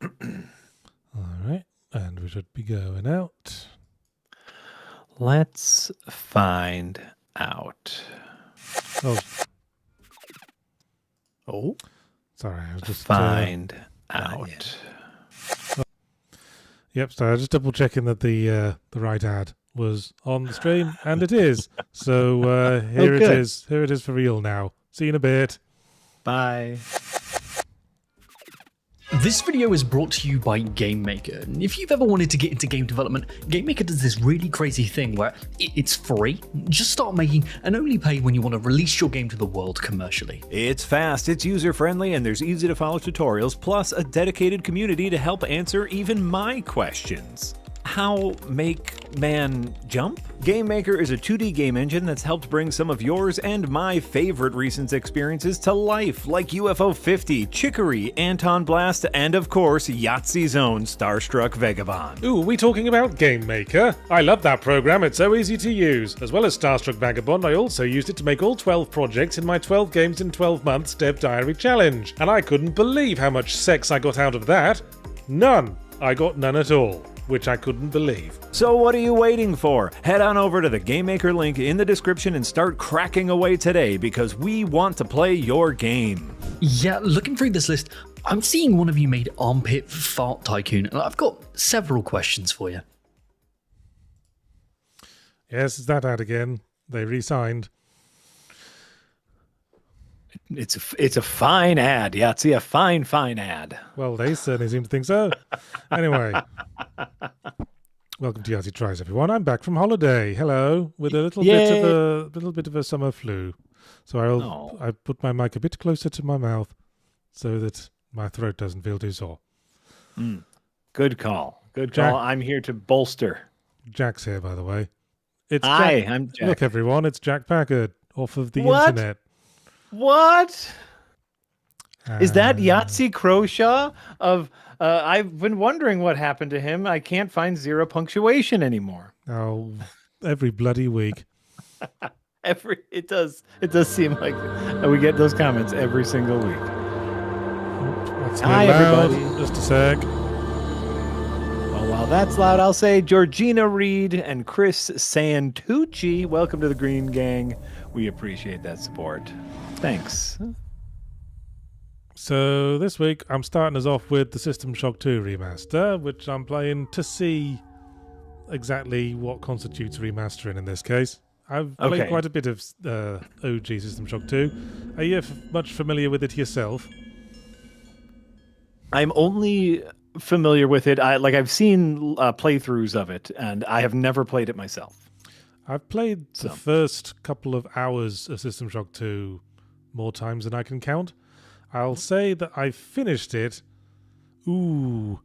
All right, and we should be going out. Let's find out. Oh, Oh, sorry, I was just find out. Yep, sorry, I was just double checking that the right ad was on the stream, and it is. So here it is. Here it is for real now. See you in a bit. Bye. This video is brought to you by Game Maker. If you've ever wanted to get into game development, Game Maker does this really crazy thing where it's free. Just start making and only pay when you want to release your game to the world commercially. It's fast, it's user-friendly, and there's easy-to-follow tutorials, plus a dedicated community to help answer even my questions. How make man jump? Game Maker is a 2D game engine that's helped bring some of yours and my favorite recent experiences to life, like UFO 50, Chicory, Anton Blast, and of course, Yahtzee's own Starstruck Vagabond. Ooh, are we talking about Game Maker? I love that program, it's so easy to use. As well as Starstruck Vagabond, I also used it to make all 12 projects in my 12 games in 12 months Dev Diary challenge. And I couldn't believe how much sex I got out of that. None. I got none at all. Which I couldn't believe. So what are you waiting for? Head on over to the Game Maker link in the description and start cracking away today, because we want to play your game. Yeah, looking through this list, I'm seeing one of you made Armpit Fart Tycoon, and I've got several questions for you. Yes, it's that ad again. They re-signed. It's a fine ad, Yahtzee, a fine ad. Well, they certainly seem to think so. Anyway, welcome to Yahtzee Tries, everyone. I'm back from holiday. Hello, with a little bit of a summer flu. So I put my mic a bit closer to my mouth so that my throat doesn't feel too sore. Good call. Good Jack, call. I'm here to bolster. Jack's here, by the way. It's Hi, Jack. I'm Jack. Look, everyone, it's Jack Packard off of the internet. What? Is that Yahtzee Croshaw of... I've been wondering what happened to him. I can't find zero punctuation anymore. Oh, every bloody week. It does seem like we get those comments every single week. Let's Hi, get loud. everybody. Just a sec. Well, while that's loud, I'll say Georgina Reed and Chris Santucci, welcome to the Green Gang. We appreciate that support. Thanks. So this week I'm starting us off with the System Shock 2 remaster, which I'm playing to see exactly what constitutes remastering in this case. I've played quite a bit of OG System Shock 2. Are you much familiar with it yourself? I'm only familiar with it. I've seen playthroughs of it, and I have never played it myself. I've played the first couple of hours of System Shock 2 more times than I can count. I'll say that I finished it, once.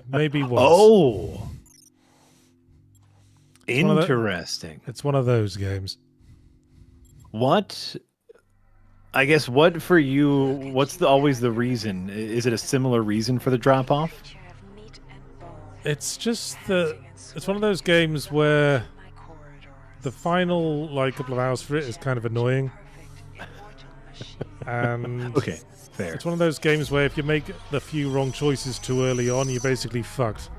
Maybe once. Oh! Interesting. It's one of those games. What for you, what's always the reason? Is it a similar reason for the drop-off? It's just that it's one of those games where the final couple of hours for it is kind of annoying. And okay, fair. It's one of those games where if you make the few wrong choices too early on, you're basically fucked.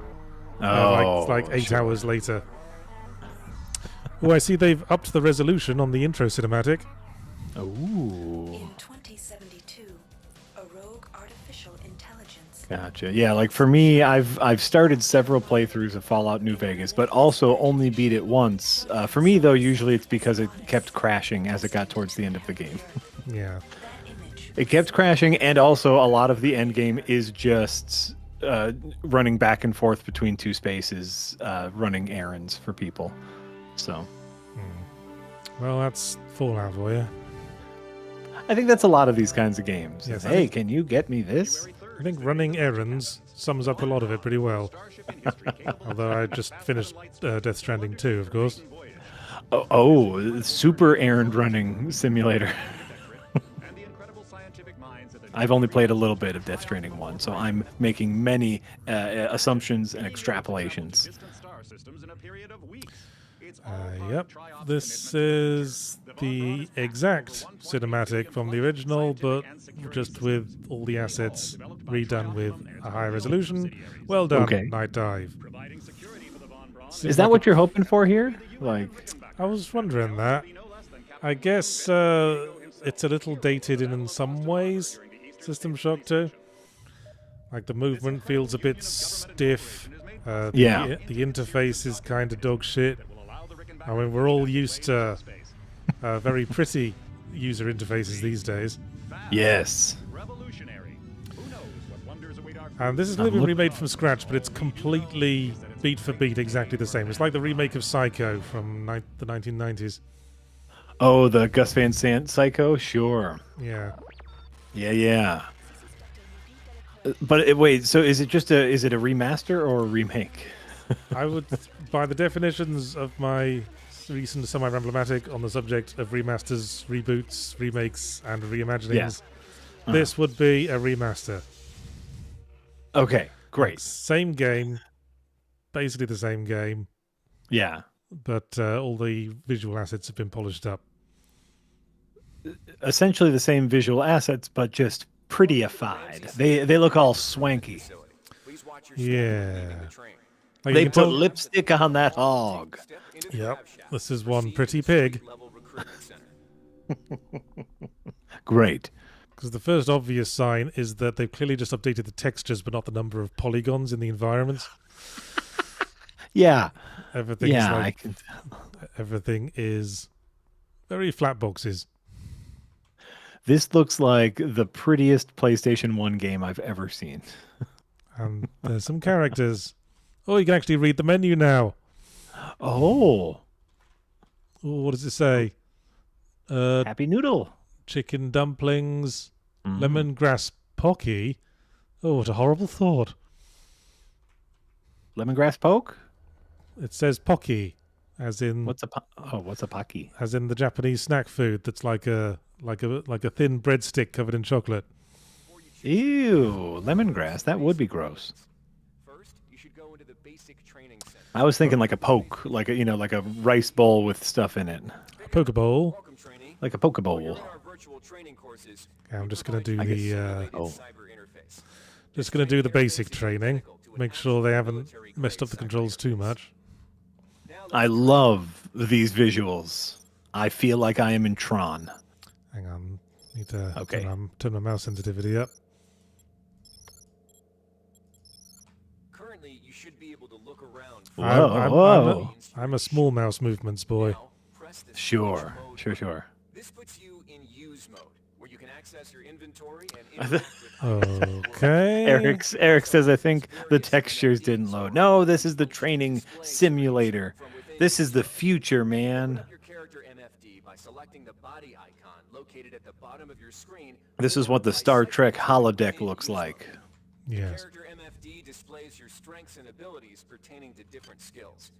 Like 8 hours later. Oh, I see they've upped the resolution on the intro cinematic. Ooh. In 2072, a rogue artificial intelligence. Gotcha. Yeah, for me, I've started several playthroughs of Fallout New Vegas, but also only beat it once. For me, though, usually it's because it kept crashing as it got towards the end of the game. Yeah. It kept crashing, and also a lot of the end game is just running back and forth between two spaces, running errands for people. So. Well, that's Fallout for you. I think that's a lot of these kinds of games. Yes, hey, can you get me this? I think running errands sums up a lot of it pretty well. Although I just finished Death Stranding 2, of course. Oh, super errand running simulator. I've only played a little bit of Death Stranding 1, so I'm making many assumptions and extrapolations. Yep, this is the exact cinematic from the original, but just with all the assets redone with a high resolution. Well done, Okay. Night Dive. Is that what you're hoping for here? Like, I was wondering that. I guess it's a little dated in some ways, System Shock 2. Like the movement feels a bit stiff. Yeah. The interface is kind of dog shit. I mean, we're all used to very pretty user interfaces these days. yes. And this is going to be remade from scratch, but it's completely beat for beat exactly the same. It's like the remake of Psycho from the 1990s. Oh, the Gus Van Sant Psycho? Sure. Yeah. Yeah. But wait, so is it a remaster or a remake? I would, by the definitions of my recent semi-emblematic on the subject of remasters, reboots, remakes, and reimaginings, this would be a remaster. Okay, great. Like, same game, basically the same game, Yeah. but all the visual assets have been polished up. Essentially the same visual assets, but just prettified. They look all swanky. Yeah. Like They you can put tell- lipstick on that hog. Yep, this is one pretty pig. Great. Because the first obvious sign is that they've clearly just updated the textures, but not the number of polygons in the environments. Yeah. Everything's Yeah, I like can. everything is very flat boxes. This looks like the prettiest PlayStation 1 game I've ever seen. And there's some characters. Oh, you can actually read the menu now. Oh, Oh, what does it say? Happy Noodle. Chicken dumplings, lemongrass pocky. Oh, what a horrible thought. Lemongrass poke? It says pocky, as in What's a pocky? as in the Japanese snack food that's like a thin breadstick covered in chocolate. Ew, lemongrass. That would be gross. I was thinking like a poke, like a rice bowl with stuff in it, A Pokeball. like a poke bowl. Yeah, I'm just gonna do the Oh, just gonna do the basic training. Make sure they haven't messed up the controls too much. I love these visuals. I feel like I am in Tron. Hang on, need to Okay. turn my mouse sensitivity up. Currently, you should be able to look around. Whoa. I'm a small mouse movements boy. Sure. This puts you in use mode, where you can access your inventory and Okay. Eric says I think the textures didn't load. No, this is the training simulator. This is the future, man. your character MFD by selecting the body icon located at the bottom of your screen. This is what the Star Trek holodeck looks like. Yes. Character MFD displays your strengths and abilities pertaining to different skills.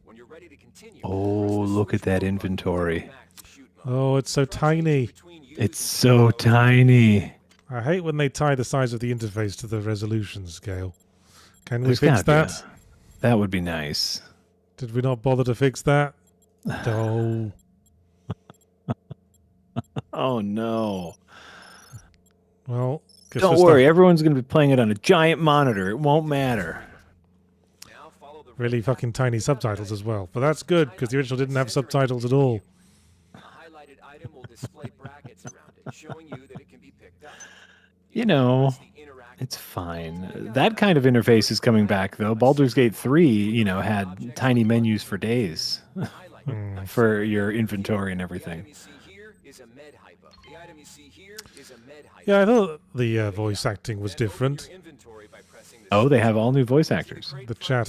When you're ready to continue, Oh, look at that inventory. Oh, it's so tiny. It's so tiny. I hate when they tie the size of the interface to the resolution scale. Can we There's fix gotta be that? That would be nice. Did we not bother to fix that? No. Oh no. Well, guess Don't we're worry, everyone's going to be playing it on a giant monitor. It won't matter. Now follow the really fucking tiny subtitles as well. But that's good, because the original didn't have subtitles at all. highlighted item will display brackets around it, showing you that it can be picked up. You know, The interactive it's fine. That kind of interface is coming back, though. Baldur's Gate 3, had tiny menus for days for your inventory and everything. you see here is a med hypo. The item you see here is a med hypo. Yeah, I thought the voice acting was different. Inventory by pressing the Oh, they have all new voice actors. The chat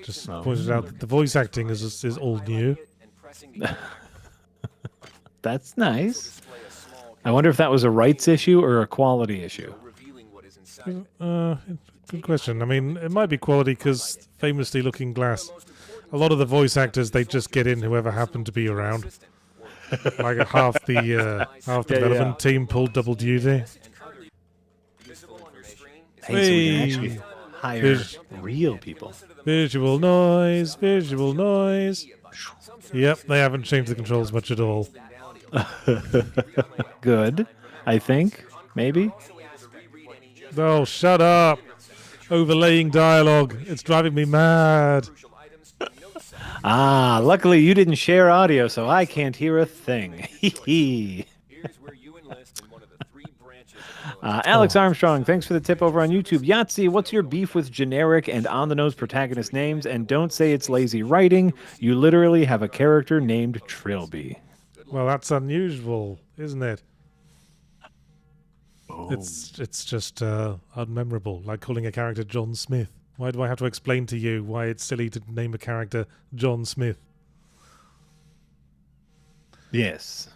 just pointed out that the voice acting is all new. and pressing the That's nice. I wonder if that was a rights issue or a quality issue. revealing what is inside. Good question. I mean, it might be quality because famously Looking Glass, a lot of the voice actors, they just get in whoever happened to be around. Like half the development team pulled double duty. Visible on your screen is Hey, so we can Hey. actually... hire real people. Visual noise, visual noise. Yep, they haven't changed the controls much at all. Good, I think. Maybe. Oh, shut up. Overlaying dialogue. It's driving me mad. Ah, luckily you didn't share audio, so I can't hear a thing. Hee. Alex Armstrong, thanks for the tip over on YouTube. Yahtzee, what's your beef with generic and on-the-nose protagonist names? And don't say it's lazy writing. You literally have a character named Trilby. Well, that's unusual, isn't it? Oh. It's just unmemorable, like calling a character John Smith. Why do I have to explain to you why it's silly to name a character John Smith? Yes.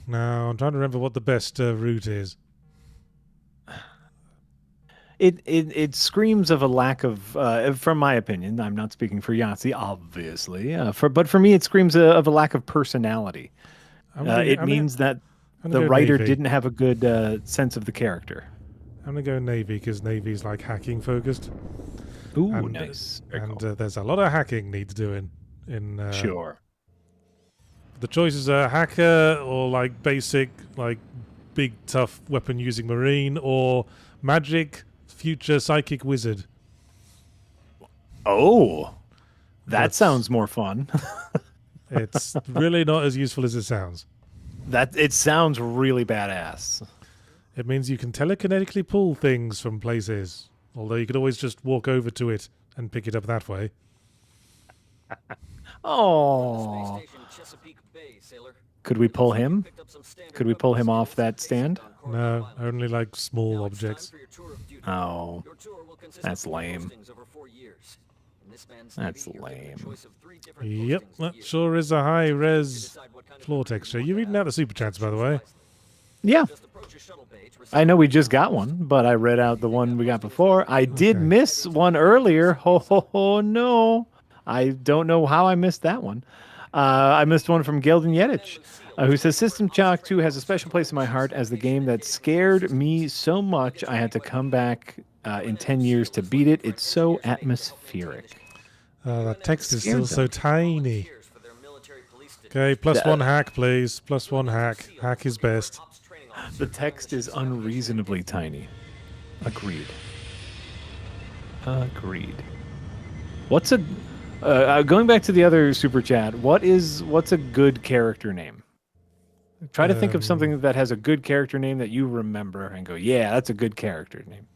Now, I'm trying to remember what the best route is. It screams of a lack of, from my opinion, I'm not speaking for Yahtzee, obviously, but for me it screams of a lack of personality. It means that the writer didn't have a good sense of the character. I'm going to go Navy, because Navy's like hacking focused. Ooh, and, nice. And there's a lot of hacking needs doing. Sure. The choices are hacker, or like basic, like big tough weapon using marine, or magic future psychic wizard. Oh, that sounds more fun. It's really not as useful as it sounds. It sounds really badass. It means you can telekinetically pull things from places, although you could always just walk over to it and pick it up that way. Oh. Could we pull him? Could we pull him off that stand? No, only like small objects. Oh, that's lame. That's lame. Yep, that sure is a high-res floor texture. You reading out the super chats, by the way? Yeah. I know we just got one, but I read out the one we got before. I did miss one earlier. Ho, no. I don't know how I missed that one. I missed one from Gelden Yedich, who says, System Shock 2 has a special place in my heart as the game that scared me so much I had to come back in 10 years to beat it. It's so atmospheric. That text is still so tiny. Okay, +1 hack, please. +1 hack. Hack is best. The text is unreasonably tiny. Agreed. What's a... going back to the other super chat, what's a good character name? Try to think of something that has a good character name that you remember and go, yeah, that's a good character name.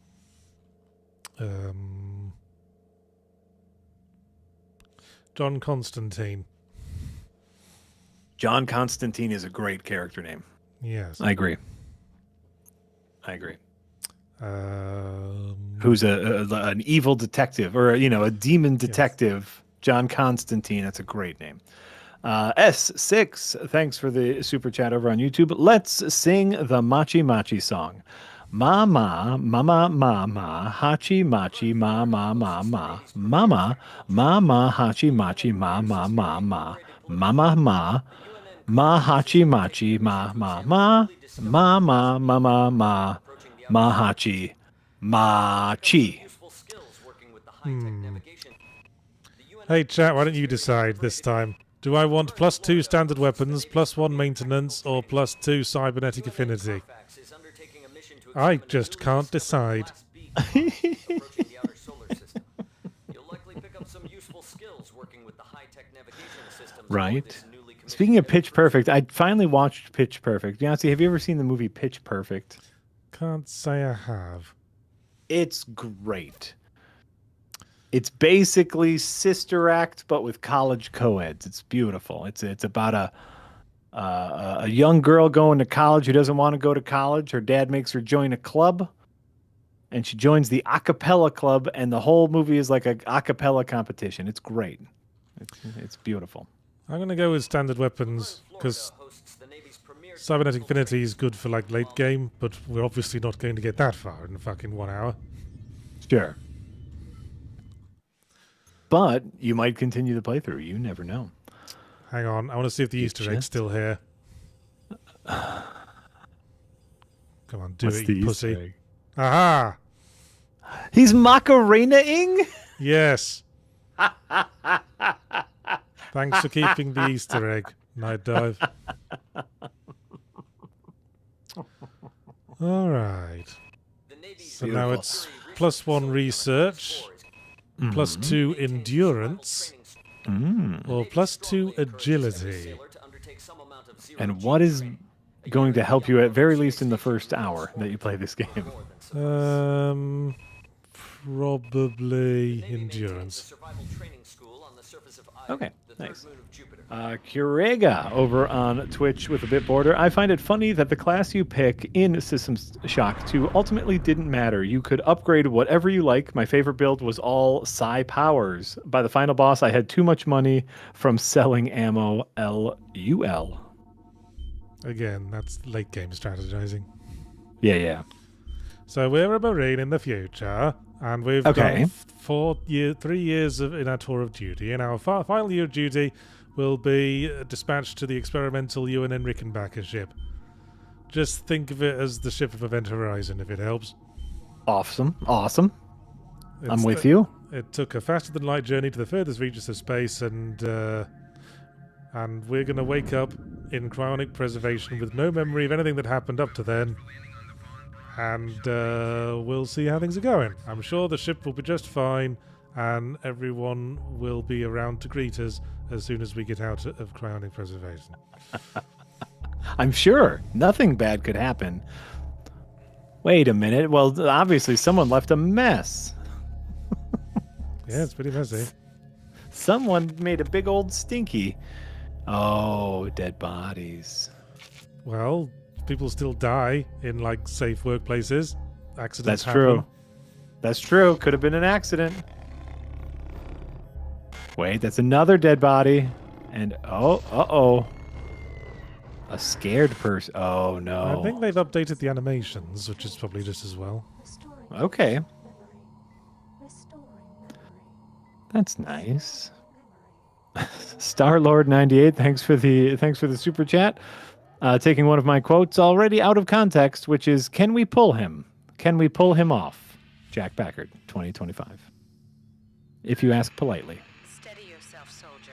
John Constantine. John Constantine is a great character name. Yes. I agree. Who's an evil detective, or a demon detective? Yes. John Constantine. That's a great name. S6, thanks for the super chat over on YouTube. Let's sing the Machi Machi song. Mama, mama, mama, hachi machi, ma, ma, ma, ma. Mama, mama, hachi machi, ma, ma, ma, ma. Mama, ma, hachi machi, ma, ma, ma. Ma, ma, mama, ma, hachi, machi. Hey chat, why don't you decide this time? Do I want +2 standard weapons, +1 maintenance, or +2 cybernetic affinity? I just can't decide. Right. Speaking of Pitch Perfect, I finally watched Pitch Perfect. Yahtzee, have you ever seen the movie Pitch Perfect? Can't say I have. It's great. It's basically Sister Act, but with college co-eds. It's beautiful. It's about a young girl going to college who doesn't want to go to college. Her dad makes her join a club, and she joins the a cappella club, and the whole movie is like a cappella competition. It's great. It's beautiful. I'm going to go with standard weapons, because cybernetic affinity is good for like late game, but we're obviously not going to get that far in fucking 1 hour. Sure. But you might continue the playthrough. You never know. Hang on. I want to see if the Easter egg's still here. Come on, do it, you pussy. Aha! He's Macarena-ing? Yes. Thanks for keeping the Easter egg, Night Dive. All right. So now it's +1 research, +2 endurance, or +2 agility. And what is going to help you at very least in the first hour that you play this game? Probably endurance. Okay, nice. Kurega over on Twitch with a bit border. I find it funny that the class you pick in System Shock 2 ultimately didn't matter. You could upgrade whatever you like. My favorite build was all psi powers. By the final boss, I had too much money from selling ammo. LUL. Again, that's late game strategizing. Yeah. So we're a Marine in the future, and we've done 3 years in our tour of duty, and our final year of duty will be dispatched to the experimental UNN Rickenbacker ship. Just think of it as the ship of Event Horizon, if it helps. Awesome. I'm with you. It took a faster-than-light journey to the furthest reaches of space, and we're going to wake up in cryonic preservation with no memory of anything that happened up to then. And we'll see how things are going. I'm sure the ship will be just fine, and everyone will be around to greet us as soon as we get out of cryonic preservation. I'm sure nothing bad could happen. Wait a minute. Well, obviously someone left a mess. Yeah, it's pretty messy. Someone made a big old stinky. Oh, dead bodies. Well, people still die in, like, safe workplaces. Accidents happen. True. That's true. Could have been an accident. Wait, that's another dead body. And, uh-oh. A scared person. Oh, no. I think they've updated the animations, which is probably just as well. Okay. That's nice. Starlord98, thanks for the super chat. Taking one of my quotes already out of context, which is, "Can we pull him? Can we pull him off?" Jack Packard, 2025. If you ask politely. Steady yourself, soldier.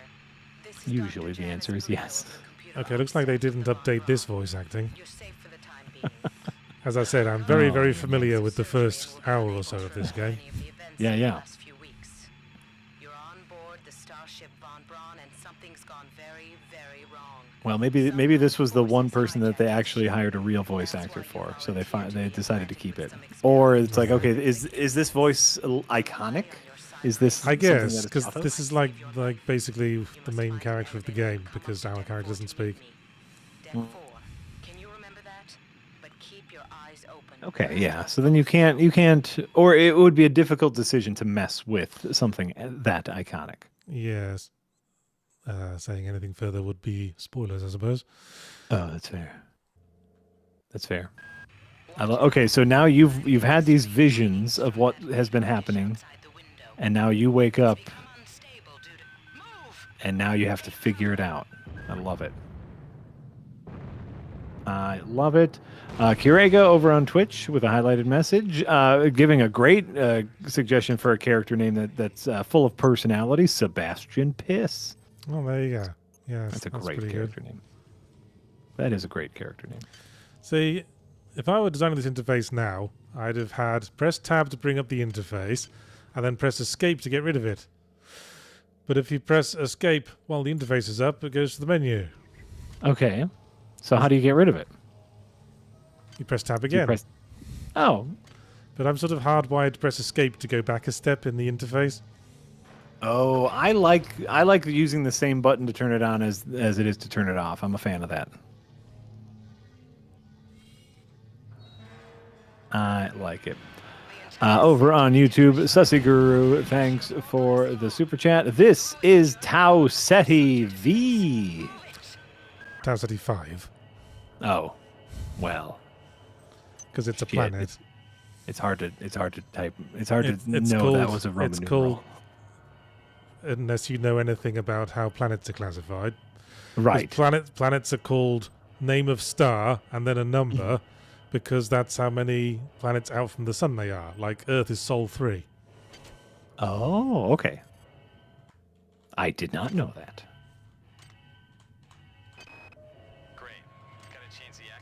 Usually the answer is yes. Okay, looks like they didn't update this voice acting. You're safe for the time being. As I said, I'm very, very familiar with the first hour or so of this game. Yeah. You're on board the starship Von Braun, and something's gone very, very wrong. Well, maybe this was the one person that they actually hired a real voice actor for, so they decided to keep it. Or it's like, okay, is this voice iconic? Is this? I guess because this is like basically the main character of the game, because our character doesn't speak. Can you remember that? But keep your eyes open. Okay, yeah. So then you can't, or it would be a difficult decision to mess with something that iconic. Yes. Saying anything further would be spoilers, I suppose. Oh, that's fair. That's fair. Okay, so now you've had these visions of what has been happening, and now you wake up, and now you have to figure it out. I love it. I love it. Kurega over on Twitch with a highlighted message, giving a great suggestion for a character name that's full of personality, Sebastian Piss. Oh, there you go. Yeah, that's a great character name. That is a great character name. See, if I were designing this interface now, I'd have had press tab to bring up the interface, and then press escape to get rid of it. But if you press escape while the interface is up, it goes to the menu. Okay. So how do you get rid of it? You press tab again. Oh. But I'm sort of hardwired to press escape to go back a step in the interface. Oh, I like using the same button to turn it on as it is to turn it off. I'm a fan of that. I like it. Over on YouTube, Sussy Guru, thanks for the super chat. This is Tau Ceti V. Tau Ceti 5. Oh, well. Because it's a planet. It's hard to type. It's hard to know that was a Roman numeral. Unless you know anything about how planets are classified. Right. Planets are called name of star and then a number, because that's how many planets out from the sun they are. Like Earth is Sol 3. Oh, okay. I did not know that.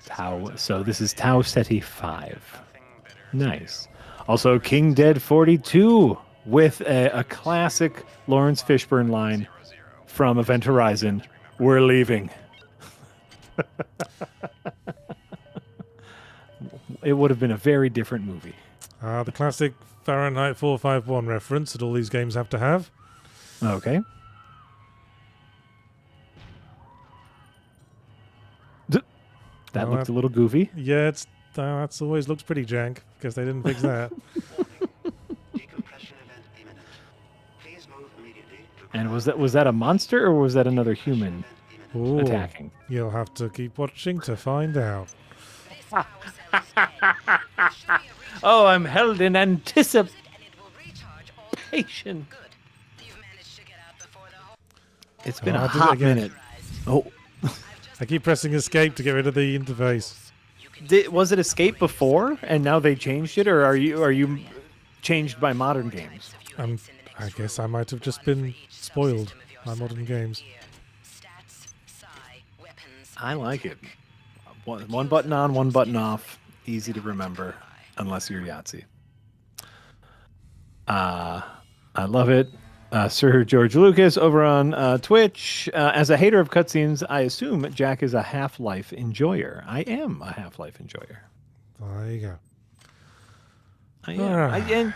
Tau. So this is Tau Ceti 5. Nice. Also, King Dead 42 with a classic Lawrence Fishburne line from Event Horizon. We're leaving. It would have been a very different movie. The classic Fahrenheit 451 reference that all these games have to have. Okay. That looked a little goofy. Yeah, that's always looks pretty jank because they didn't fix that. And was that a monster or was that another human Ooh, attacking? You'll have to keep watching to find out. Oh, I'm held in anticipation. It's been a hot minute. Oh, I keep pressing escape to get rid of the interface. was it escape before and now they changed it, or are you changed by modern games? I guess I might have just been spoiled by modern games. I like it. One button on, one button off. Easy to remember, unless you're Yahtzee. I love it. Sir George Lucas over on Twitch. As a hater of cutscenes, I assume Jack is a Half-Life enjoyer. I am a Half-Life enjoyer. There you go. I am.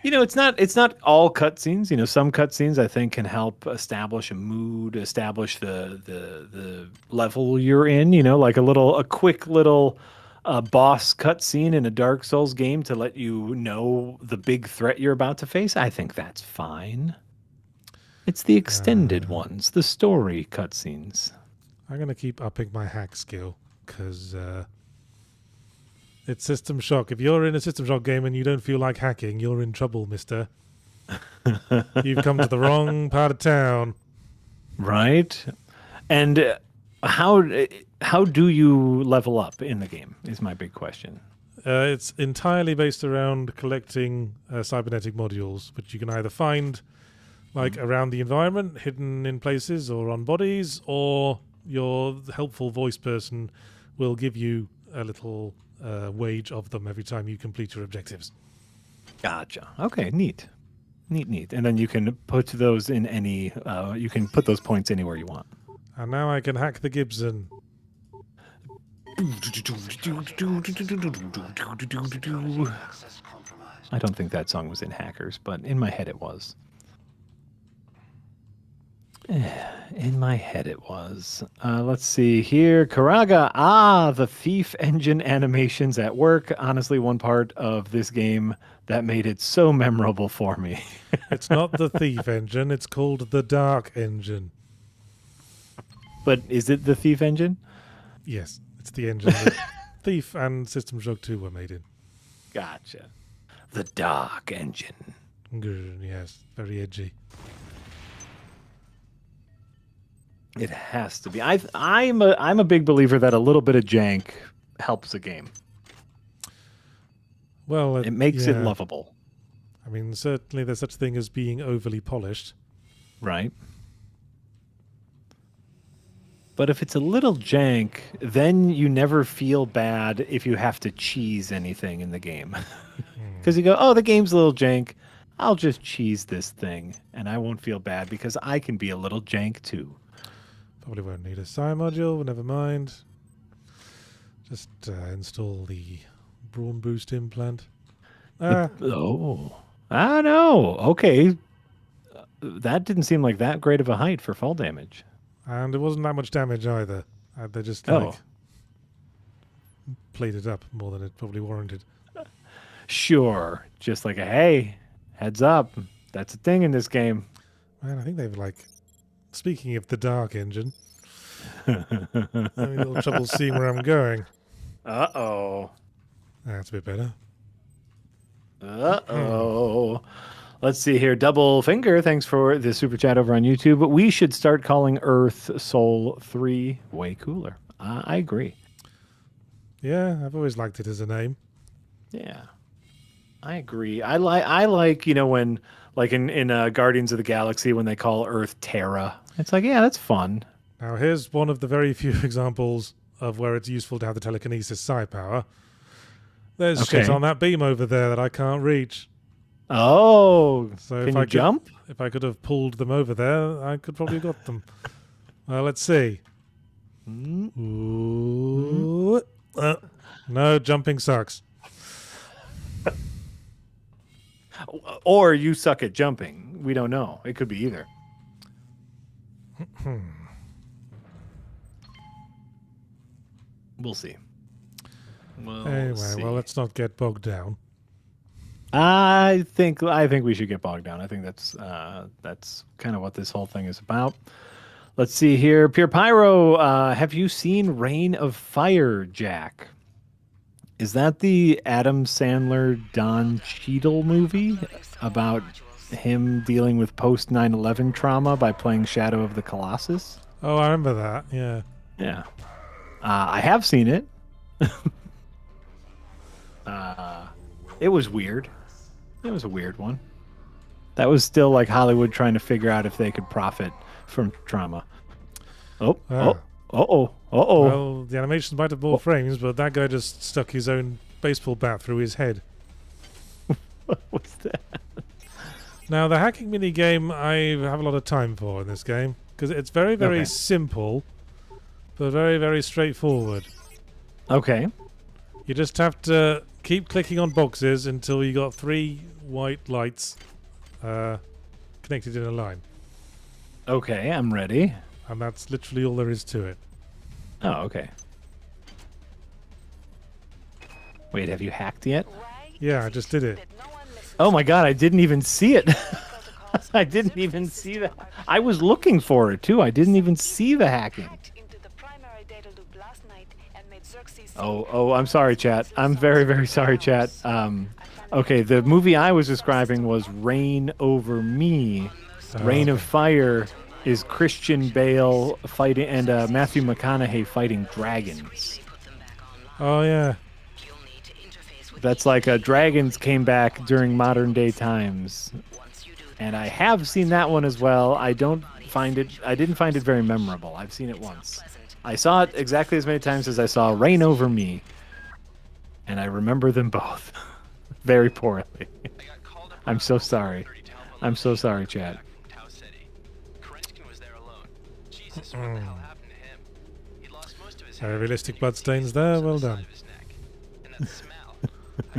And it's not all cutscenes. Some cutscenes I think can help establish a mood, establish the level you're in. Like a quick little boss cutscene in a Dark Souls game to let you know the big threat you're about to face. I think that's fine. It's the extended ones, the story cutscenes. I'm gonna keep upping my hack skill because it's System Shock. If you're in a System Shock game and you don't feel like hacking, you're in trouble, mister. You've come to the wrong part of town. Right? And how do you level up in the game is my big question. It's entirely based around collecting cybernetic modules, which you can either find around the environment, hidden in places or on bodies, or your helpful voice person will give you a little wage of them every time you complete your objectives. Gotcha. Okay, neat. And then you can put those in any, you can put those points anywhere you want. And now I can hack the Gibson. I don't think that song was in Hackers, but in my head it was. In my head it was. Let's see here. Karaga. The thief engine animations at work. Honestly, one part of this game that made it so memorable for me. It's not the thief engine. It's called the dark engine. But is it the thief engine? Yes, it's the engine that Thief and System Shock 2 were made in. Gotcha. The dark engine. Yes, very edgy. It has to be. I'm a big believer that a little bit of jank helps a game. Well, it makes it lovable. I mean, certainly there's such a thing as being overly polished. Right. But if it's a little jank, then you never feel bad if you have to cheese anything in the game. Because you go, oh, the game's a little jank. I'll just cheese this thing, and I won't feel bad because I can be a little jank too. Probably won't need a PSI module, never mind. Just install the Brawn Boost implant. I know. Okay. That didn't seem like that great of a height for fall damage. And it wasn't that much damage either. They just played it up more than it probably warranted. Sure. Just like heads up. That's a thing in this game. Man, I think they've speaking of the dark engine, having a little trouble seeing where I'm going. Uh-oh. That's a bit better. Uh-oh. Let's see here. Double Finger, thanks for the super chat over on YouTube. But we should start calling Earth Sol 3 way cooler. I agree. Yeah, I've always liked it as a name. Yeah, I agree. I like when like in Guardians of the Galaxy when they call Earth Terra. It's like, yeah, that's fun. Now, here's one of the very few examples of where it's useful to have the telekinesis psi power. There's shit Okay. on that beam over there that I can't reach. Oh, So can you jump? If I could have pulled them over there, I could probably have got them. Well, let's see. Ooh. No, jumping sucks. Or you suck at jumping. We don't know. It could be either. We'll see. Anyway, well, let's not get bogged down. I think we should get bogged down. I think that's kind of what this whole thing is about. Let's see here. Pure Pyro, have you seen Reign of Fire, Jack? Is that the Adam Sandler Don Cheadle movie about him dealing with post 9/11 trauma by playing Shadow of the Colossus? Oh, I remember that. Yeah. Yeah. I have seen it. It was weird. It was a weird one. That was still like Hollywood trying to figure out if they could profit from trauma. Oh. Well, the animations might have more frames, but that guy just stuck his own baseball bat through his head. What was that? Now, the hacking mini game I have a lot of time for in this game because it's very, very Okay. simple, but very, very straightforward. Okay. You just have to keep clicking on boxes until you got 3 white lights connected in a line. Okay, I'm ready. And that's literally all there is to it. Oh, okay. Wait, have you hacked yet? Yeah, I just did it. Oh my god, I didn't even see it. I didn't even see that. I was looking for it too. I didn't even see the hacking. Oh, I'm sorry, chat. I'm very, very sorry, chat. Okay, the movie I was describing was Reign Over Me. Reign of Fire is Christian Bale fighting and Matthew McConaughey fighting dragons. Oh, yeah. That's like dragons came back during modern day times. And I have seen that one as well. I didn't find it very memorable. I've seen it once. I saw it exactly as many times as I saw Reign Over Me. And I remember them both very poorly. I'm so sorry. I'm so sorry, Chad. Very realistic bloodstains there. Well done.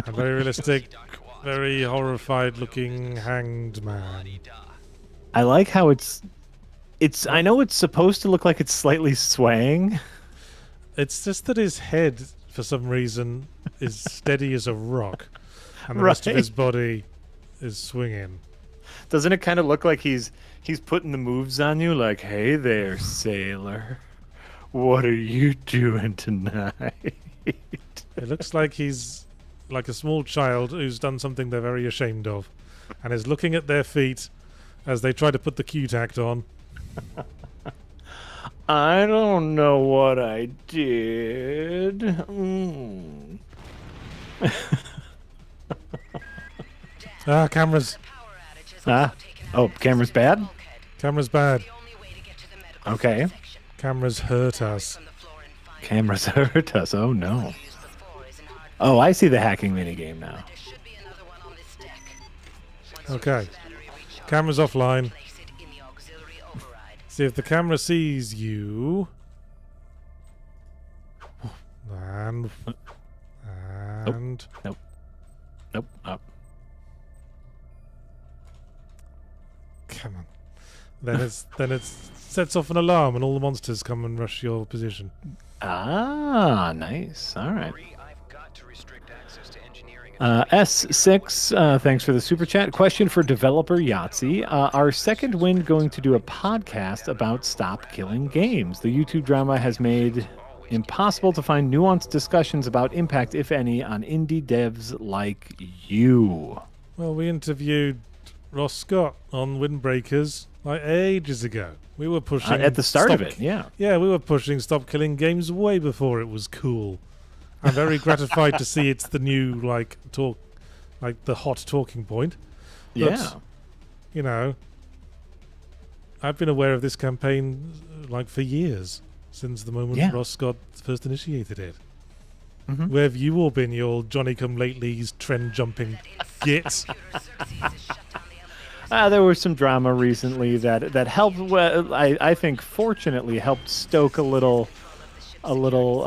A very realistic, very horrified-looking hanged man. I like how it's. I know it's supposed to look like it's slightly swaying. It's just that his head, for some reason, is steady as a rock, and the rest of his body is swinging. Doesn't it kind of look like he's putting the moves on you? Like, hey there, sailor, what are you doing tonight? It looks like he's like a small child who's done something they're very ashamed of, and is looking at their feet as they try to put the Q-tact on. I don't know what I did. Cameras. Oh, camera's bad? Camera's bad. Okay. Cameras hurt us. Cameras hurt us. Oh, no. Oh, I see the hacking minigame now. Okay. Camera's offline. See if the camera sees you. And Nope. Up. Come on. Then it sets off an alarm and all the monsters come and rush your position. Ah, nice. All right. S6, thanks for the super chat. Question for developer Yahtzee. Are Second Wind going to do a podcast about Stop Killing Games? The YouTube drama has made impossible to find nuanced discussions about impact, if any, on indie devs like you. Well, we interviewed Ross Scott on Windbreakers like ages ago. We were pushing At the start of it, yeah. Yeah, we were pushing Stop Killing Games way before it was cool. I'm very gratified to see it's the new the hot talking point. But, Yeah. you know, I've been aware of this campaign for years, since the moment Ross Scott first initiated it. Mm-hmm. Where have you all been, you old Johnny-come-latelys, trend-jumping gits? There was some drama recently that helped. Well, I think fortunately helped stoke a little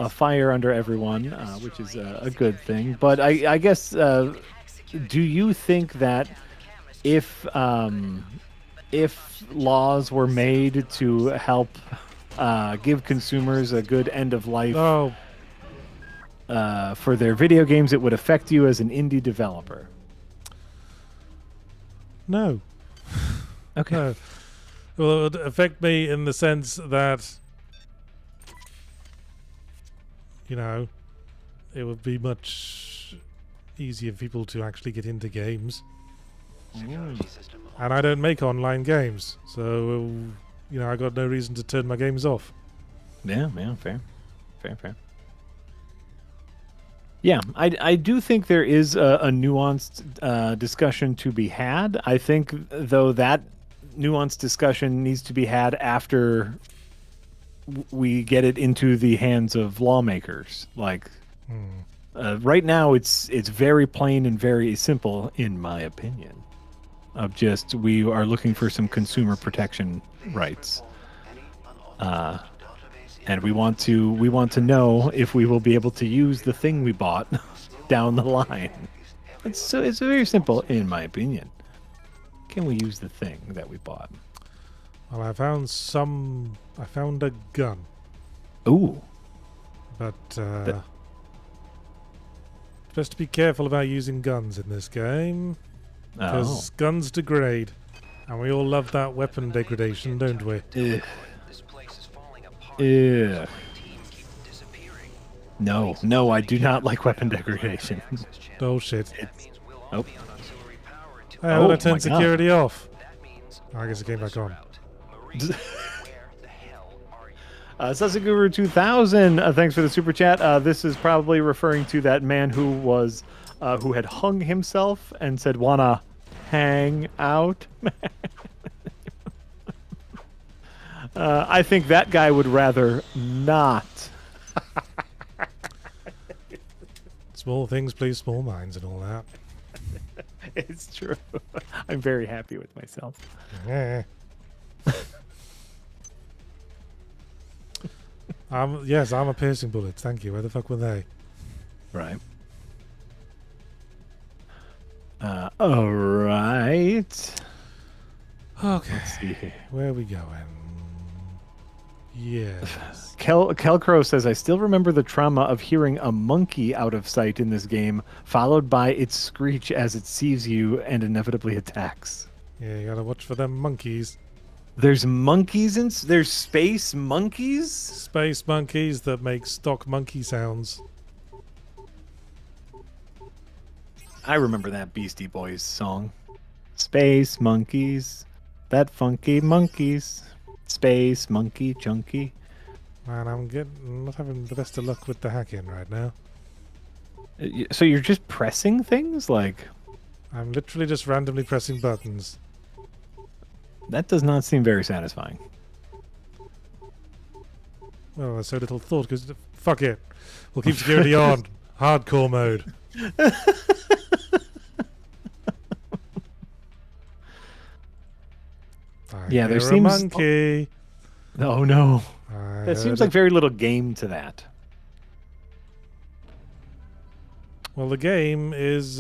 fire under everyone, which is a good thing. But I guess, do you think that if laws were made to help give consumers a good end of life for their video games, it would affect you as an indie developer? No. Okay. No. Well, it would affect me in the sense that, you know, it would be much easier for people to actually get into games. And I don't make online games, so, you know, I got no reason to turn my games off. Yeah, fair. Yeah, I do think there is a nuanced discussion to be had. I think, though, that nuanced discussion needs to be had after we get it into the hands of lawmakers. Right now, it's very plain and very simple, in my opinion. Of just, we are looking for some consumer protection rights, and we want to know if we will be able to use the thing we bought down the line. It's very simple, in my opinion. Can we use the thing that we bought? Well, I found a gun. Ooh. But best to be careful about using guns in this game, because guns degrade, and we all love that weapon degradation, don't we? Yeah. No, I do not like weapon degradation. Oh shit. Oh. Hey, I turned security off. I guess it came back on. Sasaguru 2000, thanks for the super chat. This is probably referring to that man who had hung himself and said, "Wanna hang out?" I think that guy would rather not. Small things please small minds and all that. It's true. I'm very happy with myself. Yeah. Yes, armor piercing bullets. Thank you. Where the fuck were they? Right. All right. Okay. Let's see here. Where are we going? Yes. Kelcro says, I still remember the trauma of hearing a monkey out of sight in this game, followed by its screech as it sees you and inevitably attacks. Yeah, you gotta watch for them monkeys. There's monkeys there's space monkeys? Space monkeys that make stock monkey sounds. I remember that Beastie Boys song. Space monkeys, that funky monkeys. Space monkey chunky. Man, I'm not having the best of luck with the hacking right now. So you're just pressing things? I'm literally just randomly pressing buttons. That does not seem very satisfying. Well, there's so little thought, because fuck it. We'll keep security on. Hardcore mode. Yeah, there seems a monkey. Oh no. There seems like very little game to that. Well, the game is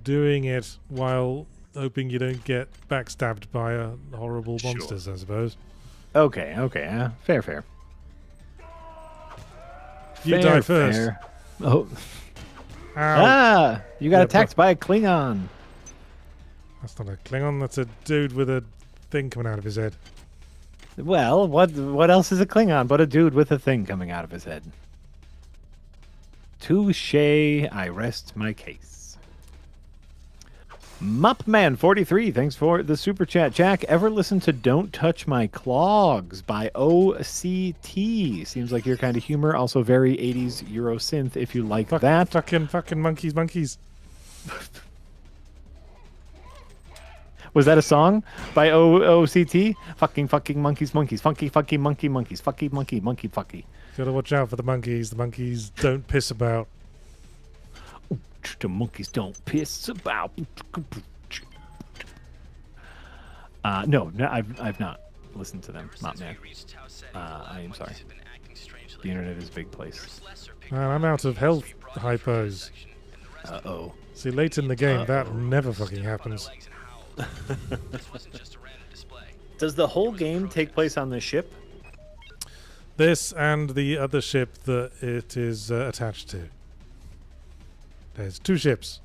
doing it while hoping you don't get backstabbed by horrible monsters, I suppose. Okay, fair. You die first. Fair. Oh. Ow. You got attacked by a Klingon. That's not a Klingon, that's a dude with a thing coming out of his head. Well, what else is a Klingon but a dude with a thing coming out of his head? Touché, I rest my case. Mupman43, thanks for the super chat. Jack, ever listen to Don't Touch My Clogs by OCT? Seems like your kind of humor. Also very 80s Euro synth if you like that. Fucking monkeys. Was that a song by OCT? Fucking monkeys. Funky monkeys. Monkey. Gotta watch out for the monkeys. The monkeys don't piss about. The monkeys don't piss about. No, I've not listened to them. Not man. I am sorry. The internet is a big place. Man, I'm out of health hypos. Uh-oh. See, late in the game, that never fucking happens. Does the whole game take place on the ship? This and the other ship that it is attached to. There's 2 ships.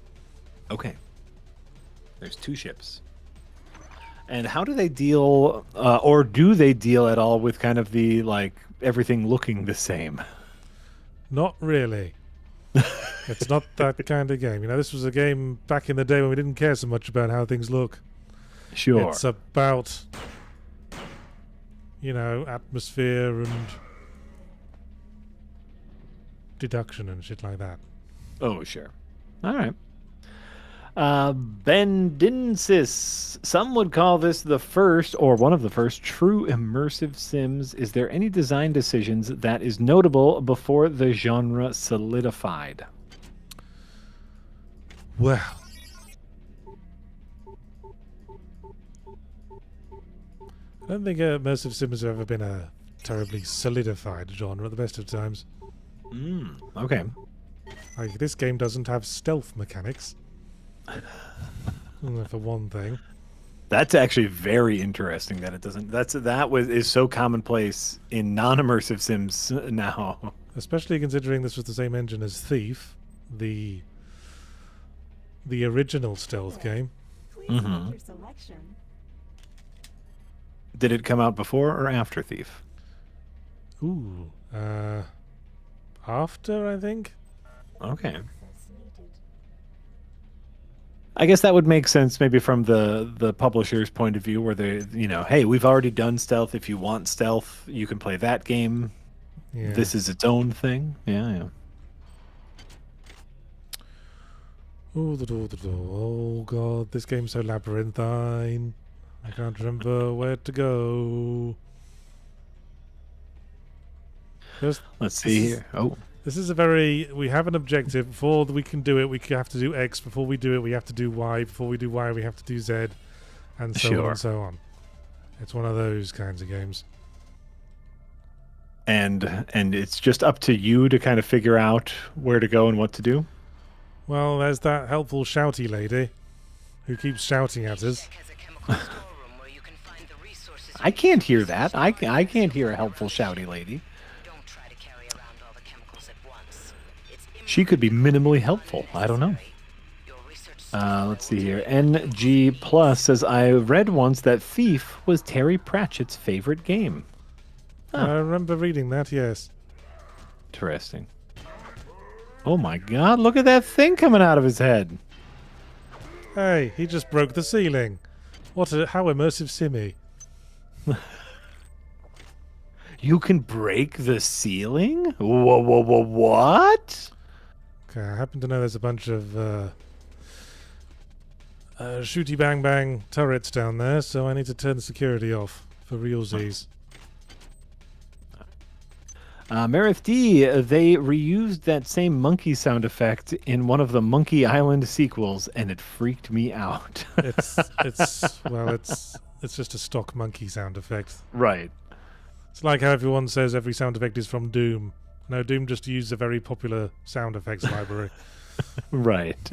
Okay. There's 2 ships. And how do they deal, or do they deal at all with kind of the, like, everything looking the same? Not really. It's not that kind of game. You know, this was a game back in the day when we didn't care so much about how things look. Sure. It's about, you know, atmosphere and deduction and shit like that. Oh, sure. All right. Bendinsis. Some would call this the first, or one of the first, true immersive Sims. Is there any design decisions that is notable before the genre solidified? Well, I don't think immersive Sims have ever been a terribly solidified genre at the best of times. Okay. Like, this game doesn't have stealth mechanics. For one thing. That's actually very interesting that it doesn't. Is so commonplace in non-immersive Sims now. Especially considering this was the same engine as Thief, the original stealth game. Mm-hmm. Did it come out before or after Thief? Ooh, after, I think. Okay. I guess that would make sense maybe from the publisher's point of view where they, you know, hey, we've already done stealth. If you want stealth, you can play that game. Yeah. This is its own thing. Yeah. Oh god, this game's so labyrinthine. I can't remember where to go. Let's see here. Oh. This is we have an objective. Before we can do it, we have to do X. Before we do it, we have to do Y. Before we do Y, we have to do Z. And so on and so on. It's one of those kinds of games. And it's just up to you to kind of figure out where to go and what to do? Well, there's that helpful shouty lady who keeps shouting at us. I can't hear that. I can't hear a helpful shouty lady. She could be minimally helpful. I don't know. Let's see here. NG Plus says, I read once that Thief was Terry Pratchett's favorite game. Huh. I remember reading that, yes. Interesting. Oh my god, look at that thing coming out of his head. Hey, he just broke the ceiling. How immersive simmy. You can break the ceiling? What? Okay, I happen to know there's a bunch of shooty bang bang turrets down there, so I need to turn the security off for realsies. Marith D, they reused that same monkey sound effect in one of the Monkey Island sequels, and it freaked me out. It's just a stock monkey sound effect. Right. It's like how everyone says every sound effect is from Doom. No, Doom just used a very popular sound effects library. Right.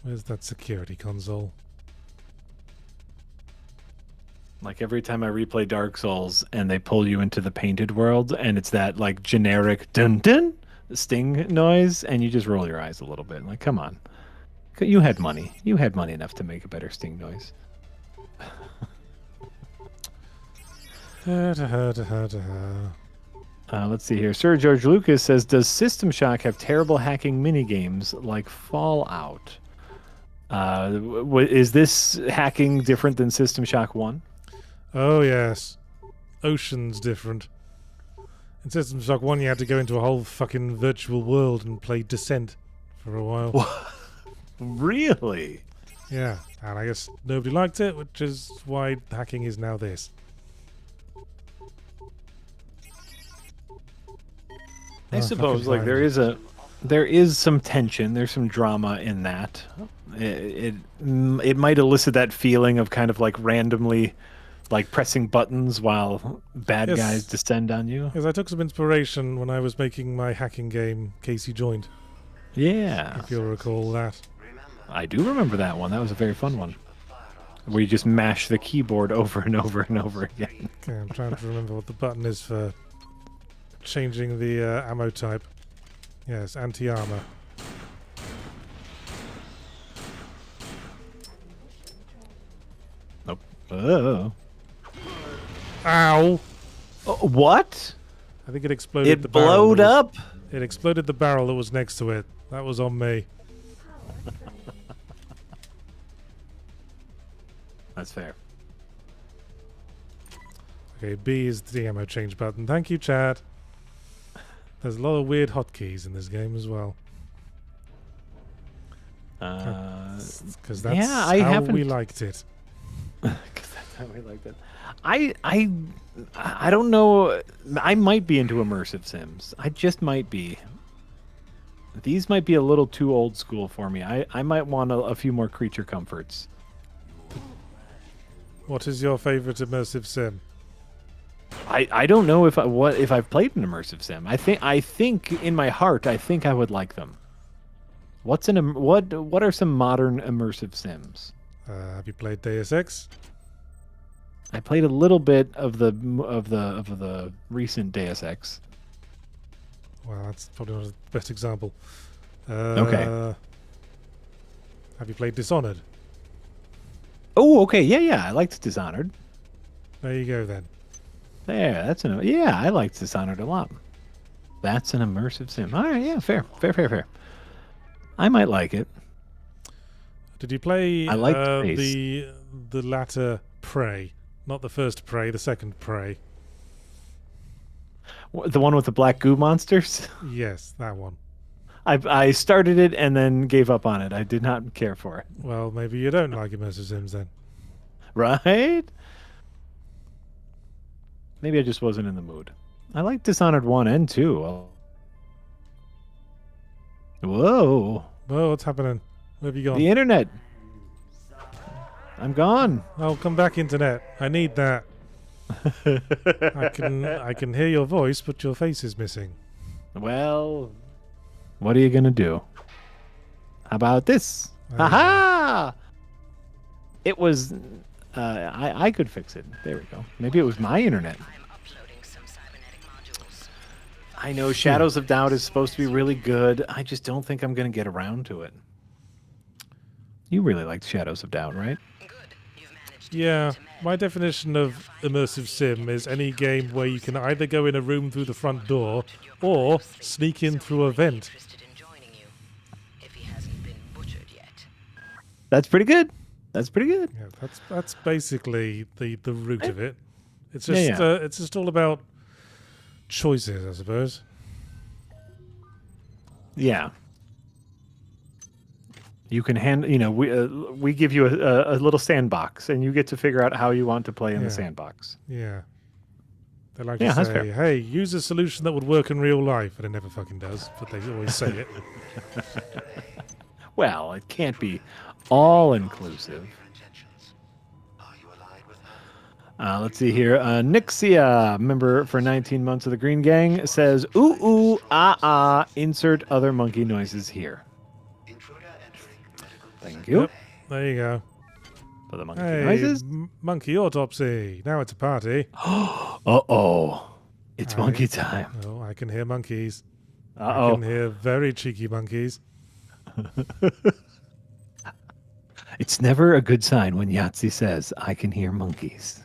Where's that security console? Like every time I replay Dark Souls and they pull you into the painted world and it's that like generic dun dun sting noise and you just roll your eyes a little bit. Like, come on. You had money. You had money enough to make a better sting noise. Let's see here. Sir George Lucas says, does System Shock have terrible hacking minigames like Fallout? Is this hacking different than System Shock 1? Oh, yes. Ocean's different. In System Shock 1, you had to go into a whole fucking virtual world and play Descent for a while. Really? Yeah, and I guess nobody liked it, which is why hacking is now this. I suppose like there is some tension, there's some drama in that. It might elicit that feeling of kind of like randomly like pressing buttons while bad guys descend on you. Because I took some inspiration when I was making my hacking game Casey Joint. Yeah. If you'll recall that. I do remember that one. That was a very fun one. Where you just mash the keyboard over and over and over again. Okay, I'm trying to remember what the button is for changing the ammo type. Yes, anti-armor. Nope. Oh. Ow! What? I think it exploded the It barrel. blowed up? It exploded the barrel that was next to it. That was on me. That's fair. Okay, B is the ammo change button. Thank you, chat. There's a lot of weird hotkeys in this game as well. Because that's how we liked it. Because that's how we liked it. I don't know. I might be into immersive sims. I just might be. These might be a little too old school for me. I might want a few more creature comforts. What is your favorite immersive sim? I don't know if I've played an immersive sim. I think in my heart I think I would like them. What are some modern immersive sims? Have you played Deus Ex? I played a little bit of the recent Deus Ex. Well, that's probably not the best example. Okay. Have you played Dishonored? Oh, okay. Yeah. I liked Dishonored. There you go then. There, I liked Dishonored a lot. That's an immersive sim. All right, yeah, fair. I might like it. Did you play I like the latter Prey? Not the first Prey, the second Prey. The one with the black goo monsters? Yes, that one. I started it and then gave up on it. I did not care for it. Well, maybe you don't like immersive sims then. Right? Maybe I just wasn't in the mood. I like Dishonored 1 and 2. Whoa. Whoa, what's happening? Where have you gone? The internet. I'm gone. Oh, come back, internet. I need that. I can hear your voice, but your face is missing. Well, what are you gonna do? How about this? Haha! It was. I could fix it. There we go. Maybe it was my internet. I know Shadows of Doubt is supposed to be really good. I just don't think I'm gonna get around to it. You really liked Shadows of Doubt, right? Yeah, my definition of immersive sim is any game where you can either go in a room through the front door or sneak in through a vent. That's pretty good. That's pretty good. Yeah, that's basically the root of it. It's just it's just all about choices, I suppose. Yeah. You can we give you a little sandbox, and you get to figure out how you want to play in the sandbox. Yeah. They like to say, hey, use a solution that would work in real life, and it never fucking does, but they always say it. Well, it can't be all-inclusive. Let's see here. Nixia, member for 19 months of the Green Gang, says, ooh, ooh, ah, ah, insert other monkey noises here. Thank you. Yep, there you go. For the monkey noises. Monkey autopsy. Now it's a party. Uh-oh. It's monkey time. Oh, I can hear monkeys. Uh-oh. I can hear very cheeky monkeys. It's never a good sign when Yahtzee says, I can hear monkeys.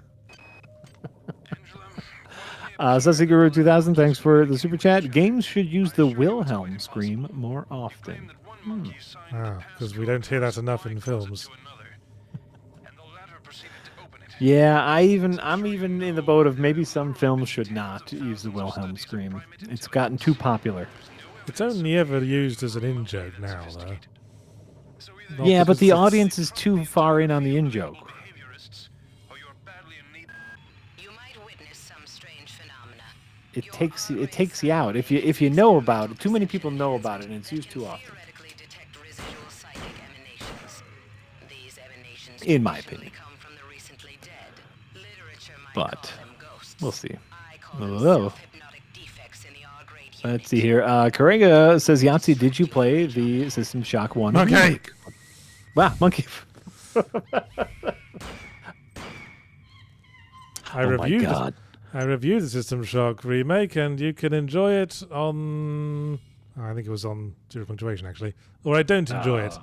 Sasiguru 2000, thanks for the super chat. Games should use the Wilhelm scream more often. Because we don't hear that enough in films. Yeah, I'm even in the boat of maybe some films should not use the Wilhelm scream. It's gotten too popular. It's only ever used as an in-joke now, though. Not Yeah, but because the it's- audience is too far in on the in-joke. You might witness some strange phenomena. It takes you out. If you know about it, too many people know about it, and it's used too often. Theoretically detect residual psychic emanations. These emanations In my usually opinion. come from the recently dead. Literature might But call them ghosts. we'll see. I call them Whoa. self-hypnotic defects in the R-grade Let's see here. Karega says, Yahtzee, did you play the System Shock 1? Okay. Wow, monkey. I Oh my reviewed God. I reviewed the System Shock remake, and you can enjoy it on... I think it was on Zero Punctuation, actually. Or I don't enjoy it.